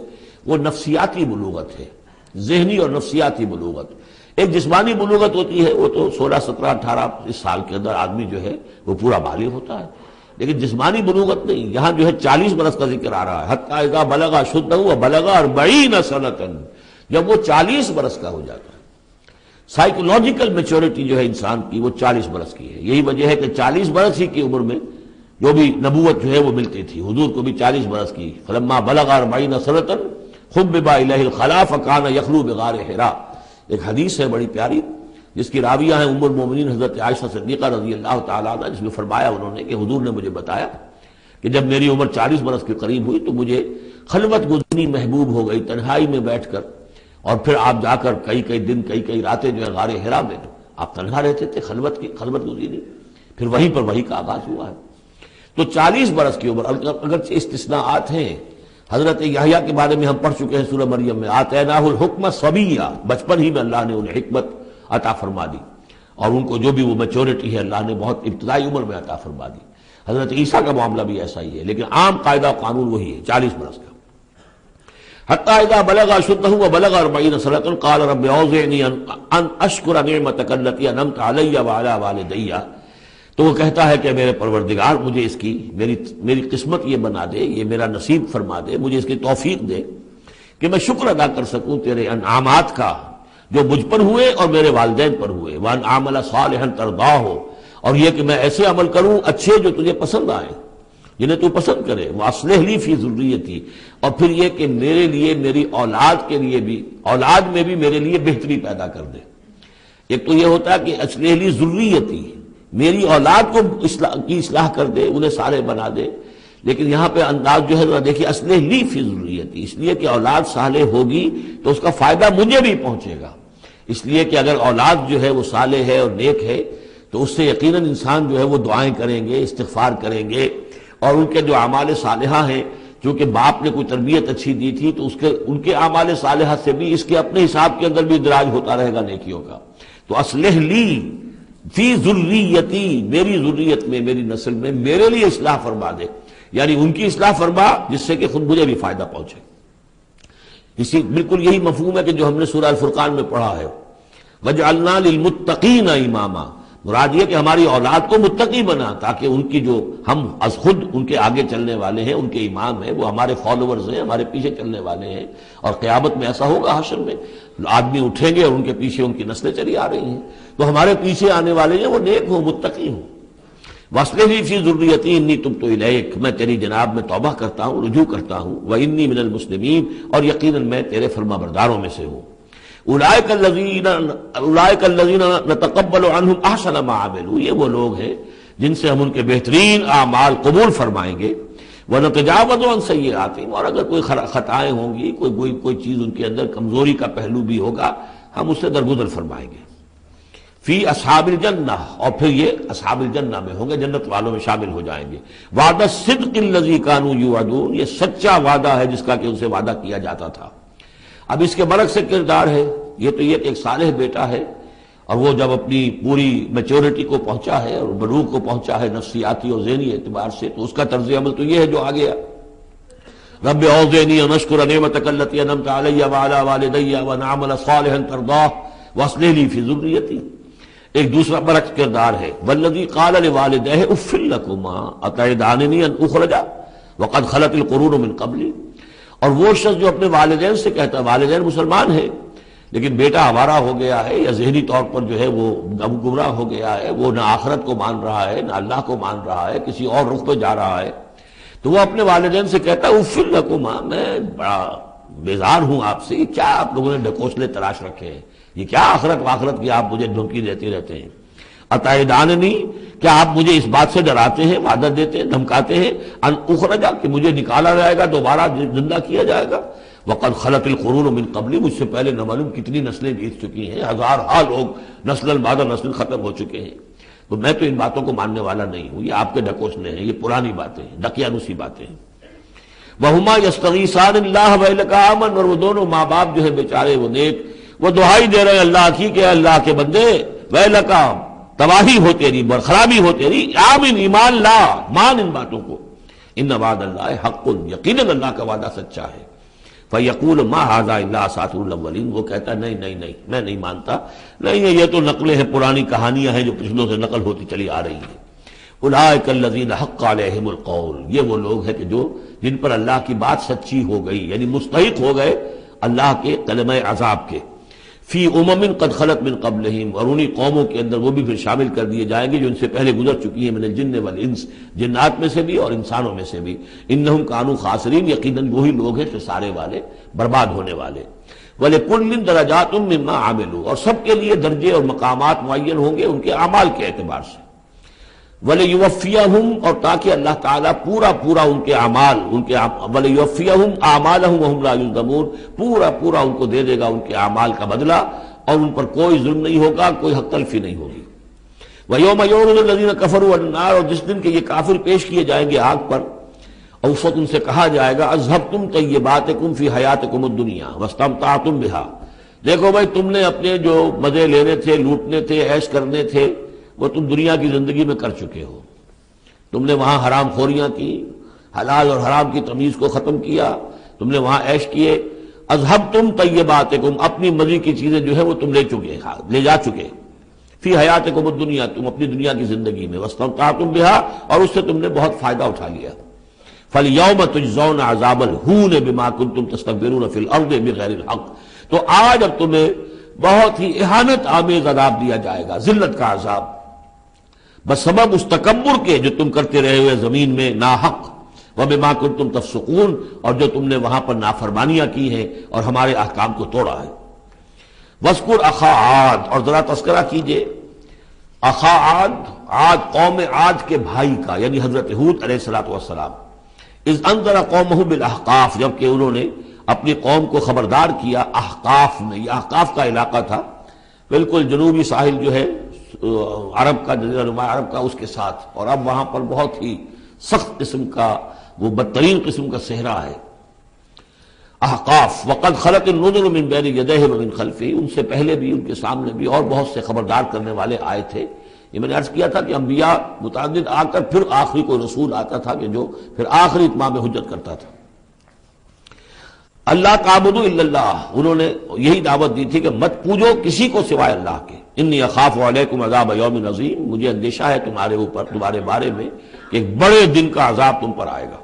وہ نفسیاتی بلوغت ہے، ذہنی اور نفسیاتی بلوغت۔ ایک جسمانی بلوغت ہوتی ہے، وہ تو 16 17 18 اس سال کے اندر آدمی جو ہے وہ پورا بالغ ہوتا ہے، لیکن جسمانی بلوغت نہیں، یہاں جو ہے 40 برس کا ذکر آ رہا ہے۔ حتی اذا بلغ اشدہ وبلغ 40 سنۃ، جب وہ 40 برس کا ہو جاتا ہے۔ سائیکولوجیکل میچورٹی جو ہے انسان کی وہ 40 برس کی ہے۔ یہی وجہ ہے کہ 40 برس ہی کی عمر میں جو بھی نبوت جو ہے وہ ملتی تھی، حضور کو بھی 40 برس کی۔ فلما بلغ 40 سنۃ حبب الیہ الخلا فکان یخلو بغار حرا، ایک حدیث ہے بڑی پیاری جس کی راویہ ہیں ام المومنین حضرت عائشہ صدیقہ رضی اللہ تعالیٰ عنہ، جس میں فرمایا انہوں نے کہ حضور نے مجھے بتایا کہ جب میری عمر 40 برس کے قریب ہوئی تو مجھے خلوت گزرنی محبوب ہو گئی، تنہائی میں بیٹھ کر، اور پھر آپ جا کر کئی دن کئی راتیں جو ہے غار حرا میں آپ تنہا رہتے تھے، خلوت گزری، پھر وہیں پر وہی کا آغاز ہوا ہے۔ تو 40 برس کی عمر، اگرچہ استثناءات ہیں، حضرت یحییٰ کے بارے میں ہم پڑھ چکے ہیں سورہ مریم میں، آتیناہ الحکم صبیہ، بچپن ہی میں اللہ نے انہیں حکمت عطا فرما دی، اور ان کو جو بھی وہ میچورٹی ہے اللہ نے بہت ابتدائی عمر میں عطا فرما دی۔ حضرت عیسیٰ کا معاملہ بھی ایسا ہی ہے، لیکن عام قاعدہ قانون وہی ہے 40 برس کا۔ حتیٰ اذا بلغ اشدہ وبلغ 40 سنة قال رب اوزعنی ان اشکر نعمتک التی انعمت علی وعلی والدی، تو وہ کہتا ہے کہ میرے پروردگار مجھے اس کی میری قسمت یہ بنا دے، یہ میرا نصیب فرما دے، مجھے اس کی توفیق دے کہ میں شکر ادا کر سکوں تیرے انعامات کا جو مجھ پر ہوئے اور میرے والدین پر ہوئے، وان اعمل صالحا ترضاہ، اور یہ کہ میں ایسے عمل کروں اچھے جو تجھے پسند آئیں، جنہیں تو پسند کرے، واصلح لی فی ذریتی، اور پھر یہ کہ میرے لیے میری اولاد کے لیے بھی، اولاد میں بھی میرے لیے بہتری پیدا کر دے۔ ایک تو یہ ہوتا ہے کہ اصلح لی ذریتی، میری اولاد کو اصلاح کر دے، انہیں صالح بنا دے، لیکن یہاں پہ انداز جو ہے ذرا دیکھیے، اصلح لی فی ذریتی، اس لیے کہ اولاد صالح ہوگی تو اس کا فائدہ مجھے بھی پہنچے گا، اس لیے کہ اگر اولاد جو ہے وہ صالح ہے اور نیک ہے تو اس سے یقیناً انسان جو ہے وہ دعائیں کریں گے، استغفار کریں گے، اور ان کے جو اعمال صالحہ ہیں، چونکہ باپ نے کوئی تربیت اچھی دی تھی تو ان کے اعمال صالحہ سے بھی اس کے اپنے حساب کے اندر بھی ادراج ہوتا رہے گا نیکیوں کا۔ تو اصلح لی فی ذریتی، میری ذریت میں، میری نسل میں میرے لیے اصلاح فرما دے، یعنی ان کی اصلاح فرما جس سے کہ خود مجھے بھی فائدہ پہنچے۔ اسی بالکل یہی مفہوم ہے کہ جو ہم نے سورہ الفرقان میں پڑھا ہے، وَجْعَلْنَا لِلْمُتَّقِينَ إِمَامًا، مراد یہ کہ ہماری اولاد کو متقی بنا، تاکہ ان کی جو ہم از خود ان کے آگے چلنے والے ہیں، ان کے امام ہیں، وہ ہمارے فالوورز ہیں، ہمارے پیچھے چلنے والے ہیں، اور قیامت میں ایسا ہوگا حشر میں آدمی اٹھیں گے اور ان کے پیچھے ان کی نسلیں چلی آ رہی ہیں، تو ہمارے پیچھے آنے والے ہیں وہ نیک ہوں، متقی ہوں۔ وَاصْلِحْ لِي فِي ذُرِّيَّتِي إِنِّي تُبْتُ إِلَيْكَ، میں تیری جناب میں توبہ کرتا ہوں، رجوع کرتا ہوں، وَإِنِّي مِنَ الْمُسْلِمِينَ، اور یقیناً میں تیرے فرما برداروں میں سے ہوں۔ اولئک الذین نتقبل عنہم احسن ما عملوا، یہ وہ لوگ ہیں جن سے ہم ان کے بہترین اعمال قبول فرمائیں گے، ونتجاوز عن سیئاتہم، اور اگر کوئی خطائیں ہوں گی، کوئی چیز ان کے اندر کمزوری کا پہلو بھی ہوگا، ہم اس سے درگزر فرمائیں گے۔ فی اصحاب الجنہ، اور پھر یہ اصحاب الجنہ میں ہوں گے، جنت والوں میں شامل ہو جائیں گے۔ وعد الصدق الذی کانوا یوعدون، یہ سچا وعدہ ہے جس کا کہ ان سے وعدہ کیا جاتا تھا۔ اب اس کے برعکس سے کردار ہے، یہ تو یہ کہ ایک صالح بیٹا ہے، اور وہ جب اپنی پوری میچورٹی کو پہنچا ہے اور بلوغ کو پہنچا ہے نفسیاتی اور ذہنی اعتبار سے، تو اس کا طرز عمل تو یہ ہے جو آ گیا، رب اوزعنی ان اشکر نعمتک التی انعمت علی وعلی والدی وان اعمل صالحا ترضاہ واصلح لی فی ذریتی۔ ایک دوسرا برعکس کردار ہے، والذی قال لوالدیہ اف لکما اتعداننی ان اخرج وقد خلت القرون من قبلی، اور وہ شخص جو اپنے والدین سے کہتا ہے، والدین مسلمان ہیں لیکن بیٹا آوارہ ہو گیا ہے یا ذہنی طور پر جو ہے وہ گمراہ ہو گیا ہے، وہ نہ آخرت کو مان رہا ہے نہ اللہ کو مان رہا ہے، کسی اور رخ پہ جا رہا ہے، تو وہ اپنے والدین سے کہتا ہے اف لکما، میں بڑا بیزار ہوں آپ سے، یہ کیا آپ لوگوں نے ڈھکوسلے تراش رکھے ہیں، یہ کیا آخرت واخرت کی آپ مجھے دھمکی دیتے رہتے ہیں، اتعداننی، کیا آپ مجھے اس بات سے ڈراتے ہیں، وعدہ دیتے ہیں، دھمکاتے ہیں، ان اخرجا، کہ مجھے نکالا جائے گا، دوبارہ زندہ کیا جائے گا، وقد خلت القرون من قبلی، مجھ سے پہلے نہ معلوم کتنی نسلیں بیت چکی ہیں، ہزارہا لوگ نسل بعد نسل ختم ہو چکے ہیں، تو میں تو ان باتوں کو ماننے والا نہیں ہوں، یہ آپ کے ڈھکوسلے ہیں، یہ پرانی باتیں ہیں، دقیانوسی باتیں ہیں۔ وہما یستغیثان اللہ ویلک آمن، اور وہ دونوں ماں باپ جو ہے بیچارے وہ نیک، وہ دعائی دے رہے ہیں اللہ کی کہ اللہ کے بندے، ویلک، تباہی ہو تیری، خرابی ہو تیری، آمن، ایمان لا، مان ان باتوں کو، ان وعد اللہ حق، یقیناً اللہ کا وعدہ سچا ہے۔ فیقول ما ھذا الا اساطیر الاولین، وہ کہتا ہے نہیں نہیں نہیں، میں نہیں مانتا، نہیں یہ تو نقلیں ہیں، پرانی کہانیاں ہیں جو پچھلوں سے نقل ہوتی چلی آ رہی ہیں۔ اولئک الذین حق علیہم القول، یہ وہ لوگ ہیں کہ جن پر اللہ کی بات سچی ہو گئی، یعنی مستحق ہو گئے اللہ کے کلمہ عذاب کے، فی امم قد خلت من قبلہم، اور انہی قوموں کے اندر وہ بھی پھر شامل کر دیے جائیں گے جو ان سے پہلے گزر چکی ہیں، من الجن والانس، جنات میں سے بھی اور انسانوں میں سے بھی، انہم کانوا خاسرین، یقیناً وہی لوگ ہیں خسارے والے، برباد ہونے والے۔ وَلِكُلٍّ دَرَجَاتٌ مِّمَّا عَمِلُوا، اور سب کے لیے درجے اور مقامات معین ہوں گے ان کے اعمال کے اعتبار سے۔ وَلِيُوَفِّيَهُمْ، اور تاکہ اللہ تعالیٰ پورا ان کے اعمال، وَلِيُوَفِّيَهُمْ أَعْمَالَهُمْ وَهُمْ لَا يُظْلَمُونَ، پورا ان کو دے دے گا ان کے اعمال کا بدلہ، اور ان پر کوئی ظلم نہیں ہوگا، کوئی حق تلفی نہیں ہوگی۔ وَيَوْمَ يُعْرَضُ الَّذِينَ كَفَرُوا عَلَى النَّارِ، اور جس دن کے یہ کافر پیش کیے جائیں گے آگ پر، اور اس وقت ان سے کہا جائے گا اذھبتم طیباتکم فی حیاتکم الدنیا واستمتعتم بہا، دیکھو بھائی تم نے اپنے جو مزے لینے تھے، لوٹنے تھے، عیش کرنے تھے، وہ تم دنیا کی زندگی میں کر چکے ہو. تم نے وہاں حرام خوریاں کی، حلال اور حرام کی تمیز کو ختم کیا، تم نے وہاں عیش کیے. اذھبتم طیباتکم، اپنی مزے کی چیزیں جو ہے وہ تم لے جا چکے. فی حیاتکم الدنیا، تم اپنی دنیا کی زندگی میں، واستمتعتم بہا، اور اس سے تم نے بہت فائدہ اٹھا لیا. فَالْيَوْمَ تُجْزَوْنَ عَذَابَ الْهُونِ بِمَا كُنتُمْ تَسْتَكْبِرُونَ فِي الْأَرْضِ بِغَيْرِ الْحَقِّ، تو آج اب تمہیں بہت ہی اہانت آمیز عذاب دیا جائے گا، ذلت کا عذاب، بسبب اس تکبر کے جو تم کرتے رہے ہوئے زمین میں ناحق. وَبِمَا كُنتُمْ تَفْسُقُونَ، اور جو تم نے وہاں پر نافرمانیاں کی ہیں اور ہمارے احکام کو توڑا ہے. وَاذْكُرْ أَخَا عَادٍ، اور ذرا تذکرہ کیجئے اخا عاد قوم عاد کے بھائی کا، یعنی حضرت ہود علیہ الصلوۃ والسلام. اذ انذر قومہ بالاحقاف، جبکہ انہوں نے اپنی قوم کو خبردار کیا احقاف میں. یہ احقاف کا علاقہ تھا، بالکل جنوبی ساحل جو ہے عرب کا، جزیرہ نما عرب کا، اس کے ساتھ. اور اب وہاں پر بہت ہی سخت قسم کا، وہ بدترین قسم کا صحرا ہے. احقاف. وقد خلت النذر من بین یدیہ ومن خلفہ، ان سے پہلے بھی، ان کے سامنے بھی اور بہت سے خبردار کرنے والے آئے تھے. یہ میں نے عرض کیا تھا کہ انبیاء متعدد آ کر پھر آخری کوئی رسول آتا تھا کہ جو پھر آخری اتمام حجت کرتا تھا. اللہ تعبدوا الا اللہ، انہوں نے یہی دعوت دی تھی کہ مت پوجو کسی کو سوائے اللہ کے. انی اخاف علیکم عذاب یوم عظیم، مجھے اندیشہ ہے تمہارے اوپر، تمہارے بارے میں کہ ایک بڑے دن کا عذاب تم پر آئے گا.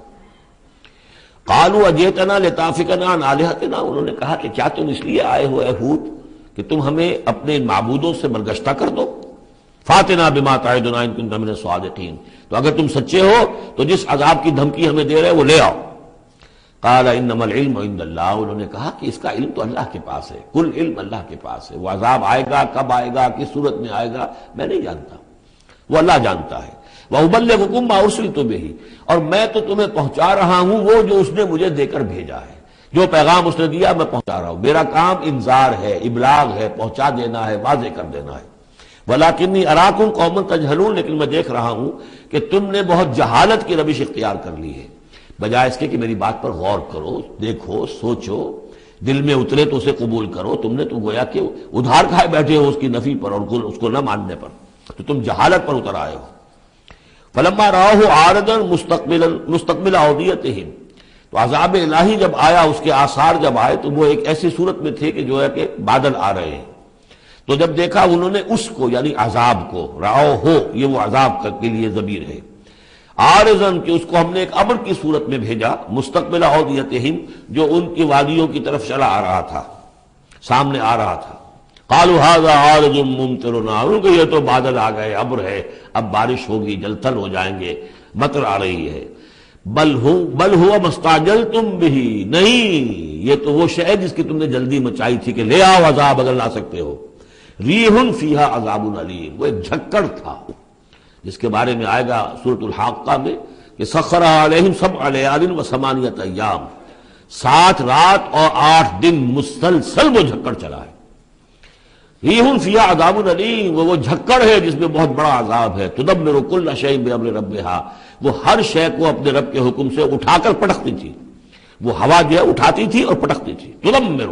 قالوا اجئتنا لتافکنا عن آلہتنا، انہوں نے کہا کہ کیا تم اس لیے آئے ہو اے ہود کہ تم ہمیں اپنے معبودوں سے برگشتہ کر دو. فاتنا بما تعدنا ان کنت من الصادقین، تو اگر تم سچے ہو تو جس عذاب کی دھمکی ہمیں دے رہے وہ لے آؤ. قال انما العلم عند اللہ، انہوں نے کہا کہ اس کا علم تو اللہ کے پاس ہے، کل علم اللہ کے پاس ہے. وہ عذاب آئے گا، کب آئے گا، کس صورت میں آئے گا، میں نہیں جانتا، وہ اللہ جانتا ہے. وَأُبَلِّغُكُم مَّا أُرْسِلْتُ بِهِ، اور میں تو تمہیں پہنچا رہا ہوں وہ جو اس نے مجھے دے کر بھیجا ہے. جو پیغام اس نے دیا میں پہنچا رہا ہوں. میرا کام انذار ہے، ابلاغ ہے، پہنچا دینا ہے، واضح کر دینا ہے. وَلَٰكِنِّي أَرَاكُمْ قَوْمًا تَجْهَلُونَ، لیکن میں دیکھ رہا ہوں کہ تم نے بہت جہالت کی روش اختیار کر لی ہے. بجائے اس کے کہ میری بات پر غور کرو، دیکھو، سوچو، دل میں اترے تو اسے قبول کرو. تم نے تو گویا کہ ادھار کھائے بیٹھے ہو اس کی نفی پر اور اس کو نہ ماننے پر، تو تم جہالت پر اتر آئے ہو. فلما رآہ عارضا مستقبل اودیتہم، تو عذاب الہی جب آیا، اس کے آثار جب آئے تو وہ ایک ایسی صورت میں تھے کہ جو ہے کہ بادل آ رہے ہیں. تو جب دیکھا انہوں نے اس کو، یعنی عذاب کو، رآہ ہو، یہ وہ عذاب کے لیے ضمیر ہے. عارضاً، کہ اس کو ہم نے ایک امر کی صورت میں بھیجا، مستقبل اودیتہم، جو ان کی وادیوں کی طرف چلا آ رہا تھا، سامنے آ رہا تھا. قالوا هذا عارض ممطرنا، ان کو یہ تو بادل آ گئے، ابر ہے، اب بارش ہوگی، جلتھل ہو جائیں گے، مطر آ رہی ہے. بل هو ما استعجلتم به، نہیں، یہ تو وہ شے جس کی تم نے جلدی مچائی تھی کہ لے آؤ عذاب اگر لا سکتے ہو. ریح فیہا عذاب علیم، وہ ایک جھکڑ تھا جس کے بارے میں آئے گا سورۃ الحاقہ میں کہ سخر علیہم سبع لیال و ثمانیۃ ایام، 7 رات اور 8 دن مسلسل وہ جھکڑ چلا ہے. ریح فیہا عذاب علیم، وہ جھکڑ ہے جس میں بہت بڑا عذاب ہے. تدمر کل شیء بامر ربھا، وہ ہر شے کو اپنے رب کے حکم سے اٹھا کر پٹکتی تھی. وہ ہوا جو ہے اٹھاتی تھی اور پٹکتی تھی. تدمر،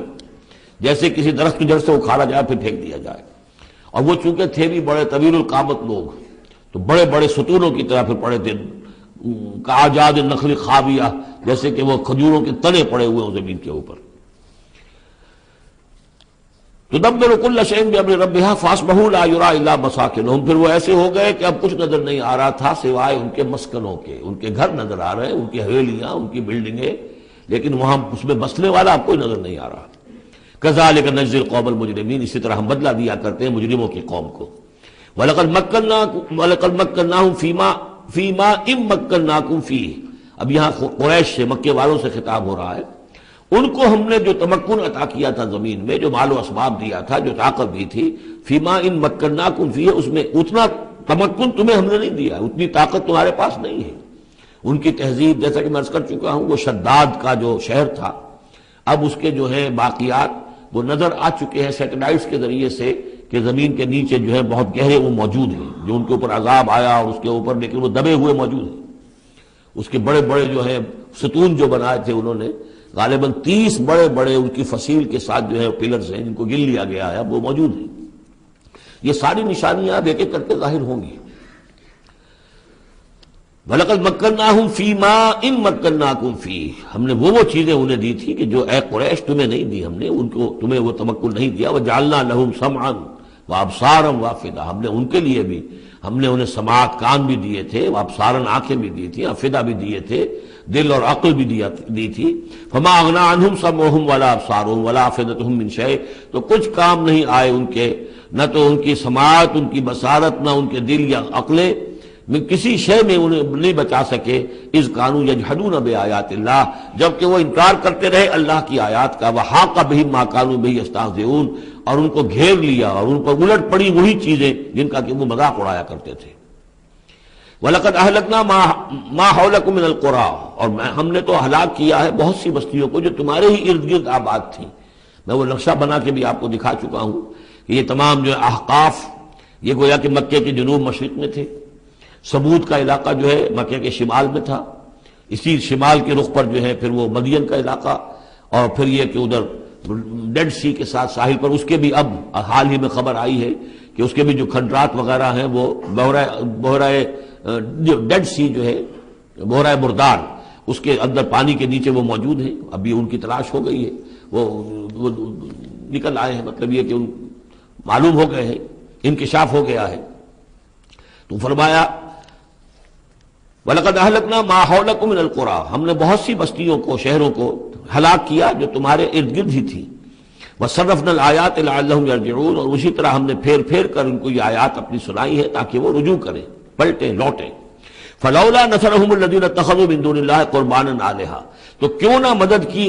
جیسے کسی درخت کی جڑ سے اکھاڑا جائے پھر پھینک دیا جائے. اور وہ چونکہ تھے بھی بڑے طویل القامت لوگ، تو بڑے بڑے ستونوں کی طرح پھر پڑے تھے، کاجاد النخل خاویہ، جیسے کہ وہ کھجوروں کے تنے پڑے ہوئے ہیں زمین کے اوپر. تدبر کل شیء بامر ربھا فاصبحوا لا یری الا مساکنہم، پھر وہ ایسے ہو گئے کہ اب کچھ نظر نہیں آ رہا تھا سوائے ان کے مسکنوں کے. ان کے گھر نظر آ رہے ہیں، ان کی حویلیاں، ان کی بلڈنگیں، لیکن وہاں اس میں بسنے والا اب کوئی نظر نہیں آ رہا. کذالک نجزی القوم المجرمین، اسی طرح ہم بدلہ دیا کرتے ہیں مجرموں کی قوم کو. وَلَقَدْ مَكَّنَّاهُمْ فِي مَا إِن مَّكَّنَّاكُمْ فِيهِ، اب یہاں قریش سے، مکے والوں سے خطاب ہو رہا ہے. ان کو ہم نے جو تمکن عطا کیا تھا زمین میں، جو مال و اسباب دیا تھا، جو طاقت دی تھی، فِي مَا إِن مَّكَّنَّاكُمْ فِيهِ، اس میں اتنا تمکن تمہیں ہم نے نہیں دیا، اتنی طاقت تمہارے پاس نہیں ہے. ان کی تہذیب، جیسا کہ میں عرض کر چکا ہوں، وہ شداد کا جو شہر تھا، اب اس کے جو ہے باقیات وہ نظر آ چکے ہیں سیٹلائٹس کے ذریعے سے کہ زمین کے نیچے جو ہے بہت گہرے وہ موجود ہیں، جو ان کے اوپر عذاب آیا اور اس کے اوپر، لیکن وہ دبے ہوئے موجود ہیں. اس کے بڑے بڑے جو ہیں ستون جو بنائے تھے انہوں نے، غالباً 30 بڑے بڑے ان کی فصیل کے ساتھ جو ہے پلرز ہیں جن کو گن لیا گیا ہے، اب وہ موجود ہیں۔ یہ ساری نشانیاں اب ایک ایک کر کے ظاہر ہوں گی۔ وَلَقَدْ مَكَّنَّاهُمْ فِي مَاءٍ مَكَّنَّاكُمْ فِيهِ، ہم نے وہ چیزیں انہیں دی تھی کہ جو اے قریش تمہیں نہیں دی، ہم نے ان کو تمہیں وہ تمکن نہیں دیا۔ وَجَعَلْنَا لَهُمْ سَمْعًا وَأَبْصَارًا وَأَفْئِدَةً، ہم نے ان کے لیے بھی ہم نے انہیں سماعت کان بھی دیے تھے، وابصارن آنکھیں بھی دی تھی، افئدہ بھی دیے تھے، دل اور عقل بھی دی تھی۔ فما اغنی عنہم سمعہم ولا ابصارہم ولا افئدتہم من شیء، تو کچھ کام نہیں آئے ان کے، نہ تو ان کی سماعت، ان کی بصارت، نہ ان کے دل یا عقلیں میں کسی شے میں انہیں نہیں بچا سکے۔ اذ کانوا یجحدون بآیات اللہ، جبکہ وہ انکار کرتے رہے اللہ کی آیات کا۔ وحاق بہم ما کانوا بہ یستہزئون، اور ان کو گھیر لیا اور ان پر الٹ پڑی وہی چیزیں جن کا کہ وہ مذاق اڑایا کرتے تھے۔ وَلَقَدْ أَهْلَكْنَا مَا حَوْلَكُم مِّنَ الْقُرَىٰ، اور ہم نے تو ہلاک کیا ہے بہت سی بستیوں کو جو تمہارے ہی ارد گرد آباد تھیں۔ میں وہ نقشہ بنا کے بھی آپ کو دکھا چکا ہوں کہ یہ تمام جو احقاف یہ گویا کہ مکے کے جنوب مشرق میں تھے، سمود کا علاقہ جو ہے مکے کے شمال میں تھا، اسی شمال کے رخ پر جو ہے پھر وہ مدین کا علاقہ، اور پھر یہ کہ ادھر ڈیڈ سی کے ساتھ ساحل پر اس کے بھی اب حال ہی میں خبر آئی ہے کہ اس کے بھی جو کھنڈرات وغیرہ ہیں وہ بحرۂ ڈیڈ سی جو ہے بحرۂ مردار، اس کے اندر پانی کے نیچے وہ موجود ہیں، ابھی ان کی تلاش ہو گئی ہے، وہ نکل آئے ہیں، مطلب یہ کہ ان معلوم ہو گئے ہیں، انکشاف ہو گیا ہے۔ تو فرمایا وَلَقَدْ أَهْلَكْنَا مَا حَوْلَكُم مِّنَ الْقُرَىٰ، ہم نے بہت سی بستیوں کو، شہروں کو ہلاک کیا جو تمہارے ارد گرد ہی تھی۔ وَصَرَّفْنَا الْآيَاتِ لَعَلَّهُمْ يَرْجِعُونَ، اور اسی طرح ہم نے پھیر پھیر کر ان کو یہ آیات اپنی سنائی ہے تاکہ وہ رجوع کریں، پلٹیں، لوٹیں۔ فَلَوْلَا نَصَرَهُمُ الَّذِينَ اتَّخَذُوا مِن دُونِ اللَّهِ قُرْبَانًا آلِهَةً، تو کیوں نہ مدد کی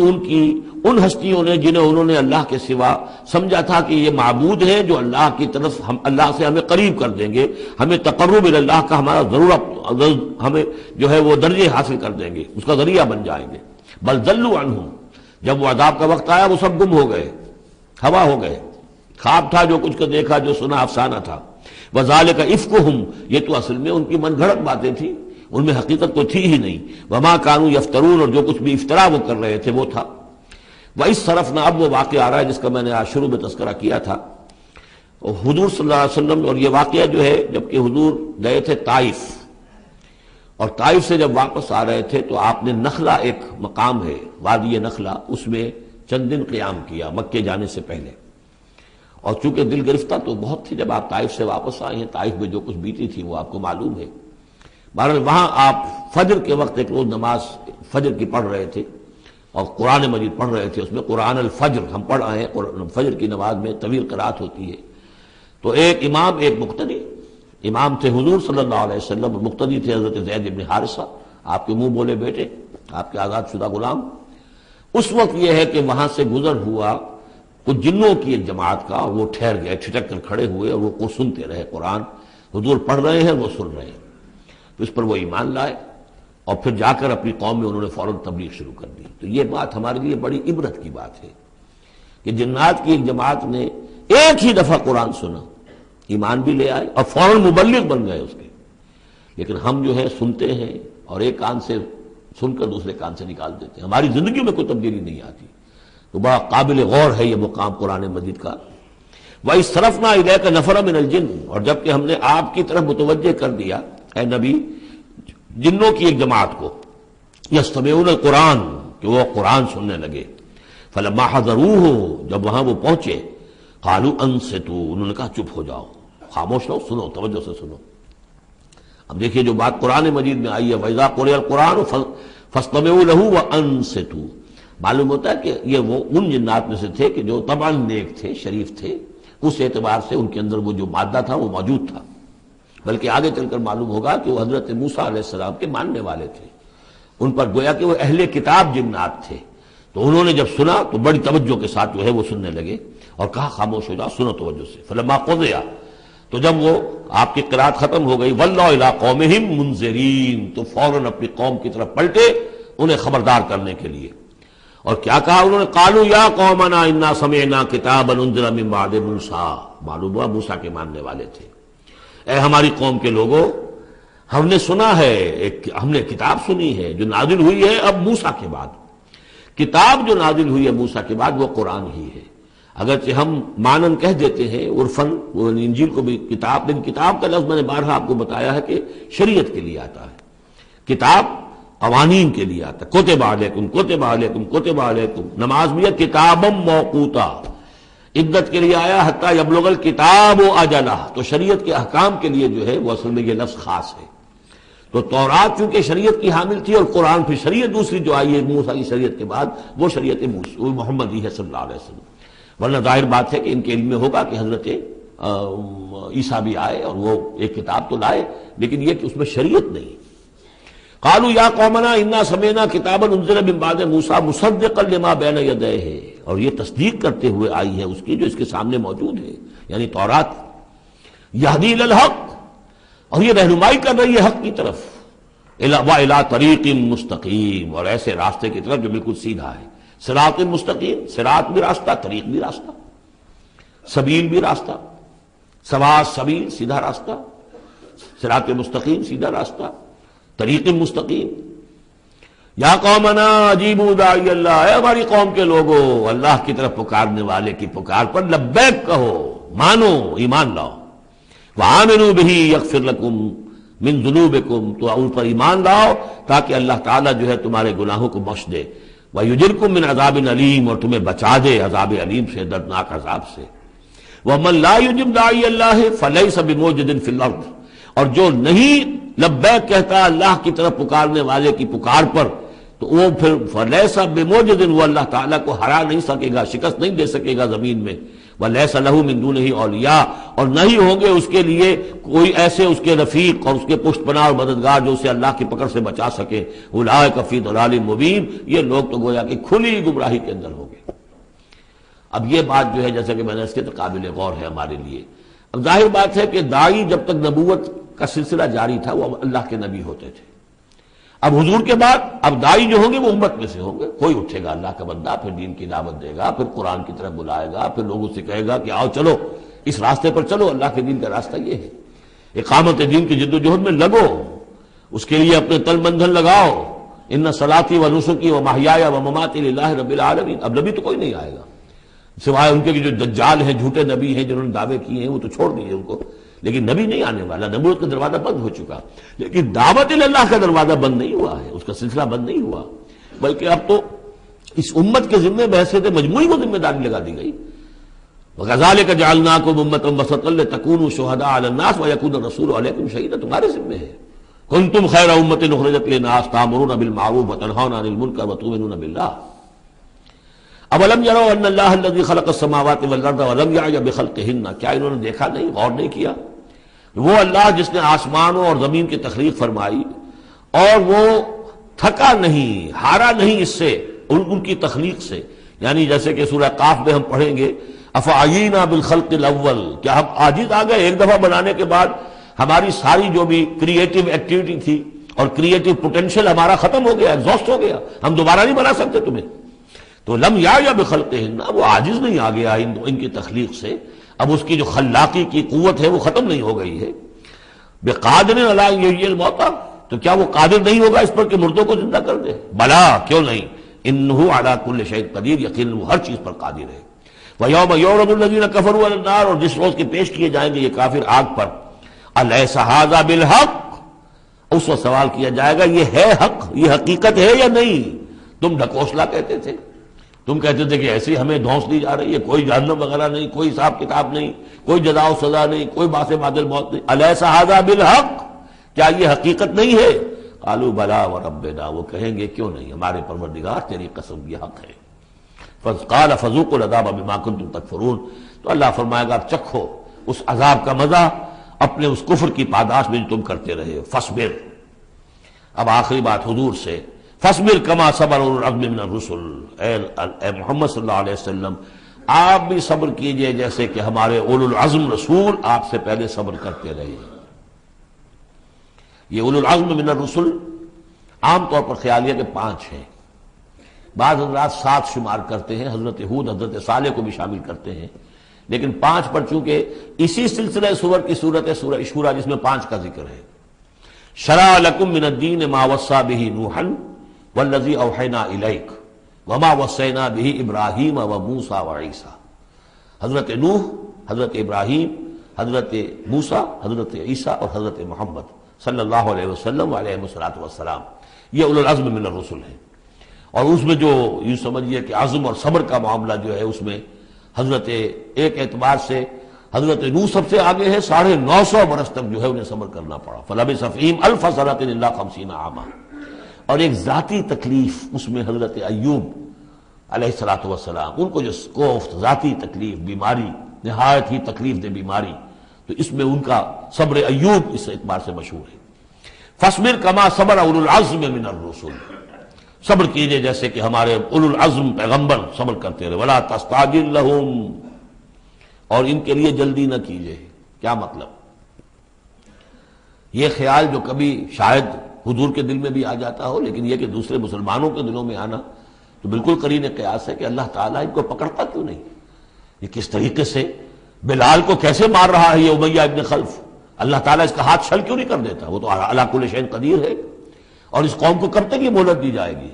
ان ہستیوں نے جنہیں انہوں نے اللہ کے سوا سمجھا تھا کہ یہ معبود ہیں جو اللہ کی طرف ہم اللہ سے ہمیں قریب کر دیں گے، ہمیں تقرب اللہ کا ہمارا ضرورت ہمیں جو ہے وہ درجے حاصل کر دیں گے، اس کا ذریعہ بن جائیں گے۔ بل ضلوا عنہم، جب وہ عذاب کا وقت آیا وہ سب گم ہو گئے، ہوا ہو گئے، خواب تھا جو کچھ کا دیکھا، جو سنا افسانہ تھا۔ وذالک افکہم، یہ تو اصل میں ان کی من گھڑت باتیں تھیں، ان میں حقیقت تو تھی ہی نہیں۔ وما کانوا یفترون، اور جو کچھ بھی افطرا وہ کر رہے تھے وہ تھا۔ وَإِذْ صَرَفْنَا، اب وہ واقعہ آ رہا ہے جس کا میں نے آج شروع میں تذکرہ کیا تھا، اور حضور صلی اللہ علیہ وسلم، اور یہ واقعہ جو ہے جبکہ حضور گئے تھے طائف، اور طائف سے جب واپس آ رہے تھے تو آپ نے نخلا، ایک مقام ہے وادی نخلا، اس میں چند دن قیام کیا مکے جانے سے پہلے، اور چونکہ دل گرفتہ تو بہت تھی جب آپ طائف سے واپس آئے ہیں، طائف میں جو کچھ بیتی تھی وہ آپ کو معلوم ہے۔ بہرحال وہاں آپ فجر کے وقت ایک روز نماز فجر کی پڑھ رہے تھے اور قرآن مجید پڑھ رہے تھے، اس میں قرآن الفجر ہم پڑھ رہے ہیں، فجر کی نماز میں طویل قرات ہوتی ہے، تو ایک امام ایک مقتدی، امام تھے حضور صلی اللہ علیہ وسلم، مقتدی تھے حضرت زید بن حارثہ، آپ کے منہ بولے بیٹے، آپ کے آزاد شدہ غلام۔ اس وقت یہ ہے کہ وہاں سے گزر ہوا کچھ جنوں کی ایک جماعت کا، وہ ٹھہر گئے، ٹھٹک کر کھڑے ہوئے اور وہ سنتے رہے، قرآن حضور پڑھ رہے ہیں وہ سن رہے ہیں، تو اس پر وہ ایمان لائے، اور پھر جا کر اپنی قوم میں انہوں نے فوراً تبلیغ شروع کر دی۔ تو یہ بات ہمارے لیے بڑی عبرت کی بات ہے کہ جنات کی ایک جماعت نے ایک ہی دفعہ قرآن سنا، ایمان بھی لے آئے اور فوراً مبلغ بن گئے اس کے۔ لیکن ہم جو ہے سنتے ہیں اور ایک کان سے سن کر دوسرے کان سے نکال دیتے ہیں، ہماری زندگیوں میں کوئی تبدیلی نہیں آتی۔ تو بڑا قابل غور ہے یہ مقام قرآن مجید کا۔ وَإِذْ صَرَفْنَا إِلَيْكَ نَفَرًا مِنَ الْجِنِّ، اور جبکہ ہم نے آپ کی طرف متوجہ کر دیا اے نبی جنوں کی ایک جماعت کو، یستمعون القرآن، کہ وہ قرآن سننے لگے۔ فلما حضروہ، جب وہاں وہ پہنچے، قالوا انصتوا، انہوں نے کہا چپ ہو جاؤ، خاموش رہو، سنو، توجہ سے سنو۔ اب دیکھیے جو بات قرآن مجید میں آئی ہے وَإِذَا قُرِئَ الْقُرْآنُ فَاسْتَمِعُوا لَهُ وَأَنصِتُوا، معلوم ہوتا ہے کہ یہ وہ ان جنات میں سے تھے کہ جو طبعاً نیک تھے، شریف تھے، اس اعتبار سے ان کے اندر وہ جو مادہ تھا وہ موجود تھا، بلکہ آگے چل کر معلوم ہوگا کہ وہ حضرت موسیٰ علیہ السلام کے ماننے والے تھے، ان پر گویا کہ وہ اہل کتاب جنات تھے۔ تو انہوں نے جب سنا تو بڑی توجہ کے ساتھ جو ہے وہ سننے لگے اور کہا خاموش ہو جاؤ، سنو توجہ سے۔ فلما قضی، تو جب وہ آپ کی قرات ختم ہو گئی، وَلَّوْا إِلَىٰ قَوْمِهِمْ مُنذِرِينَ، تو فوراً اپنی قوم کی طرف پلٹے انہیں خبردار کرنے کے لیے۔ اور کیا کہا انہوں نے؟ قالوا یا قومنا انا سمعنا کتابا انزل من بعد موسیٰ، معلوم ہوا موسیٰ کے ماننے والے تھے۔ اے ہماری قوم کے لوگوں، ہم نے سنا ہے، ہم نے کتاب سنی ہے جو نازل ہوئی ہے اب موسیٰ کے بعد. کتاب جو نازل ہوئی ہے موسیٰ کے بعد وہ قرآن ہی ہے. اگرچہ ہم مانن کہہ دیتے ہیں عرفن، وہ انجیل کو بھی کتاب، لیکن کتاب کا لفظ میں نے بارہا آپ کو بتایا ہے کہ شریعت کے لیے آتا ہے. کتاب قوانین کے لیے آتا ہے. کتب علیکم کتب علیکم کتب علیکم. نماز بھی ہے کتابا موقوتا، عدت کے لیے آیا حتی یبلغ الکتاب اجلہ. تو شریعت کے احکام کے لیے جو ہے وہ اصل میں یہ لفظ خاص ہے. تو تورات چونکہ شریعت کی حامل تھی اور قرآن پھر شریعت دوسری جو آئی ہے موسیٰ کی شریعت کے بعد وہ شریعت محمدی ہے صلی اللہ علیہ وسلم. ورنہ ظاہر بات ہے کہ ان کے علم میں ہوگا کہ حضرت عیسیٰ بھی آئے اور وہ ایک کتاب تو لائے، لیکن یہ کہ اس میں شریعت نہیں. قالوا یا قومنا انا سمعنا کتابا انزل من بعد موسیٰ مصدقا لما بین یدیہ، اور یہ تصدیق کرتے ہوئے آئی ہے اس کی جو اس کے سامنے موجود ہے، یعنی تورات. یہدی الی الحق، اور یہ رہنمائی کر رہی ہے حق کی طرف. وَإِلَىٰ طَرِیقٍ مُسْتَقِیمٍ، اور ایسے راستے کی طرف جو بالکل سیدھا ہے. صراط مستقیم، صراط بھی راستہ، طریق بھی راستہ، سبیل بھی راستہ، سواء سبیل سیدھا راستہ، صراط مستقیم سیدھا راستہ، طریق مستقیم. یا قومنا اجیبوا داعی اللہ، اے ہماری قوم کے لوگوں، اللہ کی طرف پکارنے والے کی پکار پر لبیک کہو، مانو، ایمان لاؤ. وآمنوا بہ یغفر لکم من ذنوبکم، تو ان پر ایمان لاؤ تاکہ اللہ تعالیٰ جو ہے تمہارے گناہوں کو بخش دے. وَيُجِرْكُم مِّنْ عَذَابٍ عَلِيمٍ، اور تمہیں بچا دے عذاب علیم سے، دردناک عذاب سے. وَمَن لَّا يُجِبْ دَاعِيَ اللَّهِ فَلَيْسَ بِمُعْجِزٍ فِي الْأَرْضِ، اور جو نہیں لبیک کہتا اللہ کی طرف پکارنے والے کی پکار پر، تو وہ پھر فَلَيْسَ بِمُعْجِزٍ، وہ اللہ تعالیٰ کو ہرا نہیں سکے گا، شکست نہیں دے سکے گا زمین میں. وَلَيْسَ لَهُ مِن دُونِهِ أَوْلِيَاء، اور نہیں ہوں گے اس کے لیے کوئی ایسے اس کے رفیق اور اس کے پشت پناہ اور مددگار جو اسے اللہ کی پکڑ سے بچا سکے. أُولَٰئِكَ فِي ضَلَالٍ مُّبِينٍ، یہ لوگ تو گویا کہ کھلی گمراہی کے اندر ہوں گے. اب یہ بات جو ہے جیسا کہ میں نے اس کے قابل غور ہے ہمارے لیے. اب ظاہر بات ہے کہ داعی جب تک نبوت کا سلسلہ جاری تھا وہ اللہ کے نبی ہوتے تھے. اب حضور کے بعد اب داعی جو ہوں گے وہ امت میں سے ہوں گے. کوئی اٹھے گا اللہ کا بندہ، پھر دین کی دعوت دے گا، پھر قرآن کی طرف بلائے گا، پھر لوگوں سے کہے گا کہ آؤ چلو اس راستے پر چلو، اللہ کے دین کا راستہ یہ ہے. اقامت دین کی جد و جہد میں لگو، اس کے لیے اپنے تن بندھن لگاؤ. ان صلاتی و نسکی و محیایا و مماتی للہ رب العالمین. اب نبی تو کوئی نہیں آئے گا سوائے ان کے جو دجال ہیں، جھوٹے نبی ہیں جنہوں نے دعوے کیے ہیں، وہ تو چھوڑ دیجیے ان کو. لیکن نبی نہیں آنے والا، نبوت کا دروازہ بند ہو چکا. لیکن دعوت اللہ کا دروازہ بند نہیں ہوا ہے، اس کا سلسلہ بند نہیں ہوا، بلکہ اب تو اس امت کے ذمے بحثیت مجموعی کو ذمہ داری لگا دی گئی. وَكَذَلِكَ جَعَلْنَاكُمْ أُمَّةً وَسَطًا لِتَكُونُوا شُهَدَاءَ عَلَى النَّاسِ وَيَكُونَ الرَّسُولُ عَلَيْكُمْ شَهِيدًا. تمہارے ذمے ہے. كُنتُمْ خَيْرَ أُمَّةٍ أُخْرِجَتْ لِلنَّاسِ تَأْمُرُونَ بِالْمَعْرُوفِ وَتَنْهَوْنَ عَنِ الْمُنكَرِ وَتُؤْمِنُونَ بِاللَّهِ. أَوَلَمْ يَرَوْا أَنَّ اللَّهَ الَّذِي خَلَقَ السَّمَاوَاتِ وَالْأَرْضَ وَلَمْ يَعْيَ بِخَلْقِهِنَّ، کیا انہوں نے دیکھا نہیں، غور نہیں کیا؟ وہ اللہ جس نے آسمانوں اور زمین کی تخلیق فرمائی اور وہ تھکا نہیں، ہارا نہیں اس سے، ان کی تخلیق سے. یعنی جیسے کہ سورہ قاف میں ہم پڑھیں گے افعینا بالخلق الاول، کیا ہم عاجز آ گئے ایک دفعہ بنانے کے بعد؟ ہماری ساری جو بھی کریٹو ایکٹیویٹی تھی اور کریٹو پوٹینشیل ہمارا ختم ہو گیا، ایگزاسٹ ہو گیا، ہم دوبارہ نہیں بنا سکتے تمہیں. تو لم یا بخلقہن، وہ عاجز نہیں آ گیا ان کی تخلیق سے. اب اس کی جو خلاقی کی قوت ہے وہ ختم نہیں ہو گئی ہے. بقادر علی ان یحیی الموتى، تو کیا وہ قادر نہیں ہوگا اس پر کہ مردوں کو زندہ کر دے؟ بلا، کیوں نہیں، انہ علی کل شیء قدیر، یقیناً وہ ہر چیز پر قادر ہے. ویوم یعرض الذین کفروا علی النار، اور جس روز کے پیش کیے جائیں گے یہ کافر آگ پر، الیس ھذا بالحق، اس وقت سوال کیا جائے گا یہ ہے حق، یہ حقیقت ہے یا نہیں؟ تم ڈھکوسلا کہتے تھے، تم کہتے تھے کہ ایسی ہمیں دھونس دی جا رہی ہے، کوئی جہنم وغیرہ نہیں، کوئی حساب کتاب نہیں، کوئی جزا و سزا نہیں، کوئی باس بادل موت نہیں. الیس ھذا بالحق، کیا یہ حقیقت نہیں ہے؟ قالوا بلا وربنا، وہ کہیں گے کیوں نہیں، ہمارے پروردگار تیری قسم یہ حق ہے. قال فذوقوا العذاب بما كنتم تکفرون، تو اللہ فرمائے گا اب چکھو اس عذاب کا مزہ اپنے اس کفر کی پاداش میں جو تم کرتے رہے. فاصبر، اب آخری بات حضور سے، فاصبر کما صبر اولو العزم من الرسل، اے محمد صلی اللہ علیہ وسلم آپ بھی صبر کیجئے جیسے کہ ہمارے اولو العزم رسول آپ سے پہلے صبر کرتے رہے. یہ اولو العزم من الرسل عام طور پر خیال یہ کہ 5 ہیں، بعض حضرات 7 شمار کرتے ہیں، حضرت ہود حضرت صالح کو بھی شامل کرتے ہیں، لیکن 5 پر چونکہ اسی سلسلہ سور کی صورت ہے سورہ شورى جس میں 5 کا ذکر ہے. شرع لکم من الدین ما وصى به نوحا والذی اوحینا الیک وما وصینا به ابراہیم وموسیٰ وعیسیٰ. حضرت نوح، حضرت ابراہیم، حضرت موسیٰ، حضرت عیسیٰ اور حضرت محمد صلی اللہ علیہ وسلم علیہ السلام، یہ اولو العزم من الرسل ہیں. اور اس میں جو یوں سمجھیے کہ عزم اور صبر کا معاملہ جو ہے اس میں حضرت ایک اعتبار سے حضرت نوح سب سے آگے ہے. 950 برس تک جو ہے انہیں صبر کرنا پڑا. فلبث فیہم 1000 سنۃ الا 50 عاما. اور ایک ذاتی تکلیف اس میں حضرت ایوب علیہ السلام، ان کو جو کوفت ذاتی تکلیف، بیماری، نہایت ہی تکلیف دہ بیماری، تو اس میں ان کا صبر ایوب اس اعتبار سے مشہور ہے. فاصبر کما صبر اولو العزم من الرسل. صبر کیجئے جیسے کہ ہمارے اولو العزم پیغمبر صبر کرتے رہے. ولا تستعجل لهم، اور ان کے لیے جلدی نہ کیجئے. کیا مطلب؟ یہ خیال جو کبھی شاید حضور کے دل میں بھی آ جاتا ہو، لیکن یہ کہ دوسرے مسلمانوں کے دلوں میں آنا تو بالکل قرین قیاس ہے کہ اللہ تعالیٰ ان کو پکڑتا کیوں نہیں؟ یہ کس طریقے سے بلال کو کیسے مار رہا ہے یہ امیہ ابن خلف؟ اللہ تعالیٰ اس کا ہاتھ چھل کیوں نہیں کر دیتا؟ وہ تو علی کل شیء قدیر ہے. اور اس قوم کو کب تک یہ مہلت دی جائے گی؟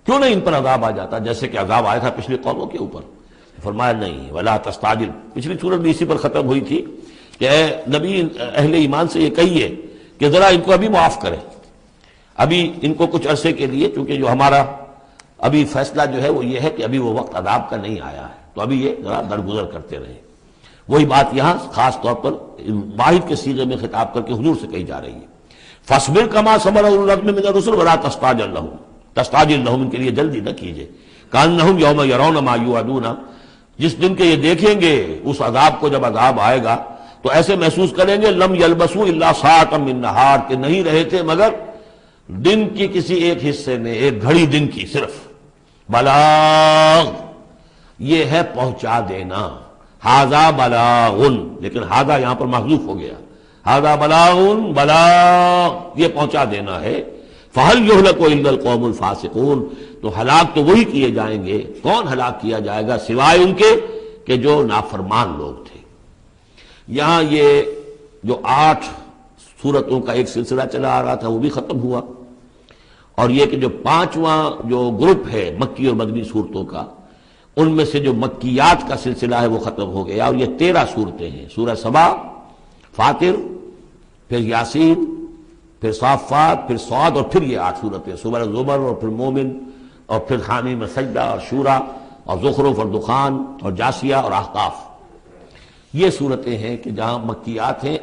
کیوں نہیں ان پر عذاب آ جاتا جیسے کہ عذاب آیا تھا پچھلی قوموں کے اوپر؟ فرمایا نہیں، ولا تستعجل. پچھلی سورت بھی اسی پر ختم ہوئی تھی کہ اے نبی اہل ایمان سے یہ کہیے کہ ذرا ان کو ابھی معاف کریں، ابھی ان کو کچھ عرصے کے لیے، چونکہ جو ہمارا ابھی فیصلہ جو ہے وہ یہ ہے کہ ابھی وہ وقت عذاب کا نہیں آیا ہے، تو ابھی یہ ذرا درگزر کرتے رہیں. وہی بات یہاں خاص طور پر واحد کے صیغے میں خطاب کر کے حضور سے کہی جا رہی ہے. فاصبر کما صبر اولو العزم من الرسل ولا تستعجل لهم، ان کے لیے جلدی نہ کیجیے. کانہم یوم یرون ما یوعدون، جس دن کے یہ دیکھیں گے اس عذاب کو، جب عذاب آئے گا تو ایسے محسوس کریں گے لم یلبسوا الا ساعۃ من نہار، کہ نہیں رہے تھے مگر دن کی کسی ایک حصے میں، ایک گھڑی دن کی صرف. بلاغ، یہ ہے پہنچا دینا. ھذا بلاغ، لیکن ھذا یہاں پر محذوف ہو گیا. ھذا بلاغ، بلاغ یہ پہنچا دینا ہے. فہل یہلک الا القوم الفاسقون، تو ہلاک تو وہی کیے جائیں گے. کون ہلاک کیا جائے گا سوائے ان کے کہ جو نافرمان لوگ تھے. یہاں یہ جو 8 سورتوں کا ایک سلسلہ چلا آ رہا تھا وہ بھی ختم ہوا، اور یہ کہ جو 5واں جو گروپ ہے مکی اور مدنی صورتوں کا، ان میں سے جو مکیات کا سلسلہ ہے وہ ختم ہو گیا. اور یہ 13 صورتیں ہیں: سورہ سبا، فاطر، پھر یاسین، پھر صافات، پھر صاد، اور پھر یہ 8 صورتیں: سورہ زمر، اور پھر مومن، اور پھر حامیم سجدہ، اور شورا، اور زخرف، اور دخان، اور جاسیہ، اور احقاف. یہ صورتیں ہیں کہ جہاں مکیات ہیں.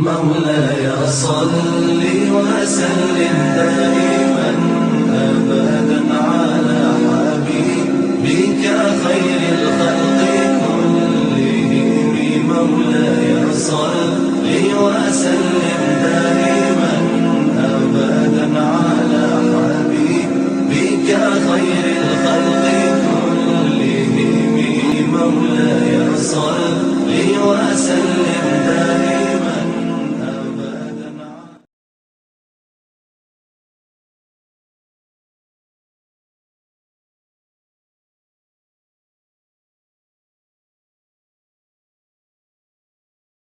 مولاي صل وسلم دائما ابدا على حبيبك خير الخلق كلهم. مولاي صل وسلم دائما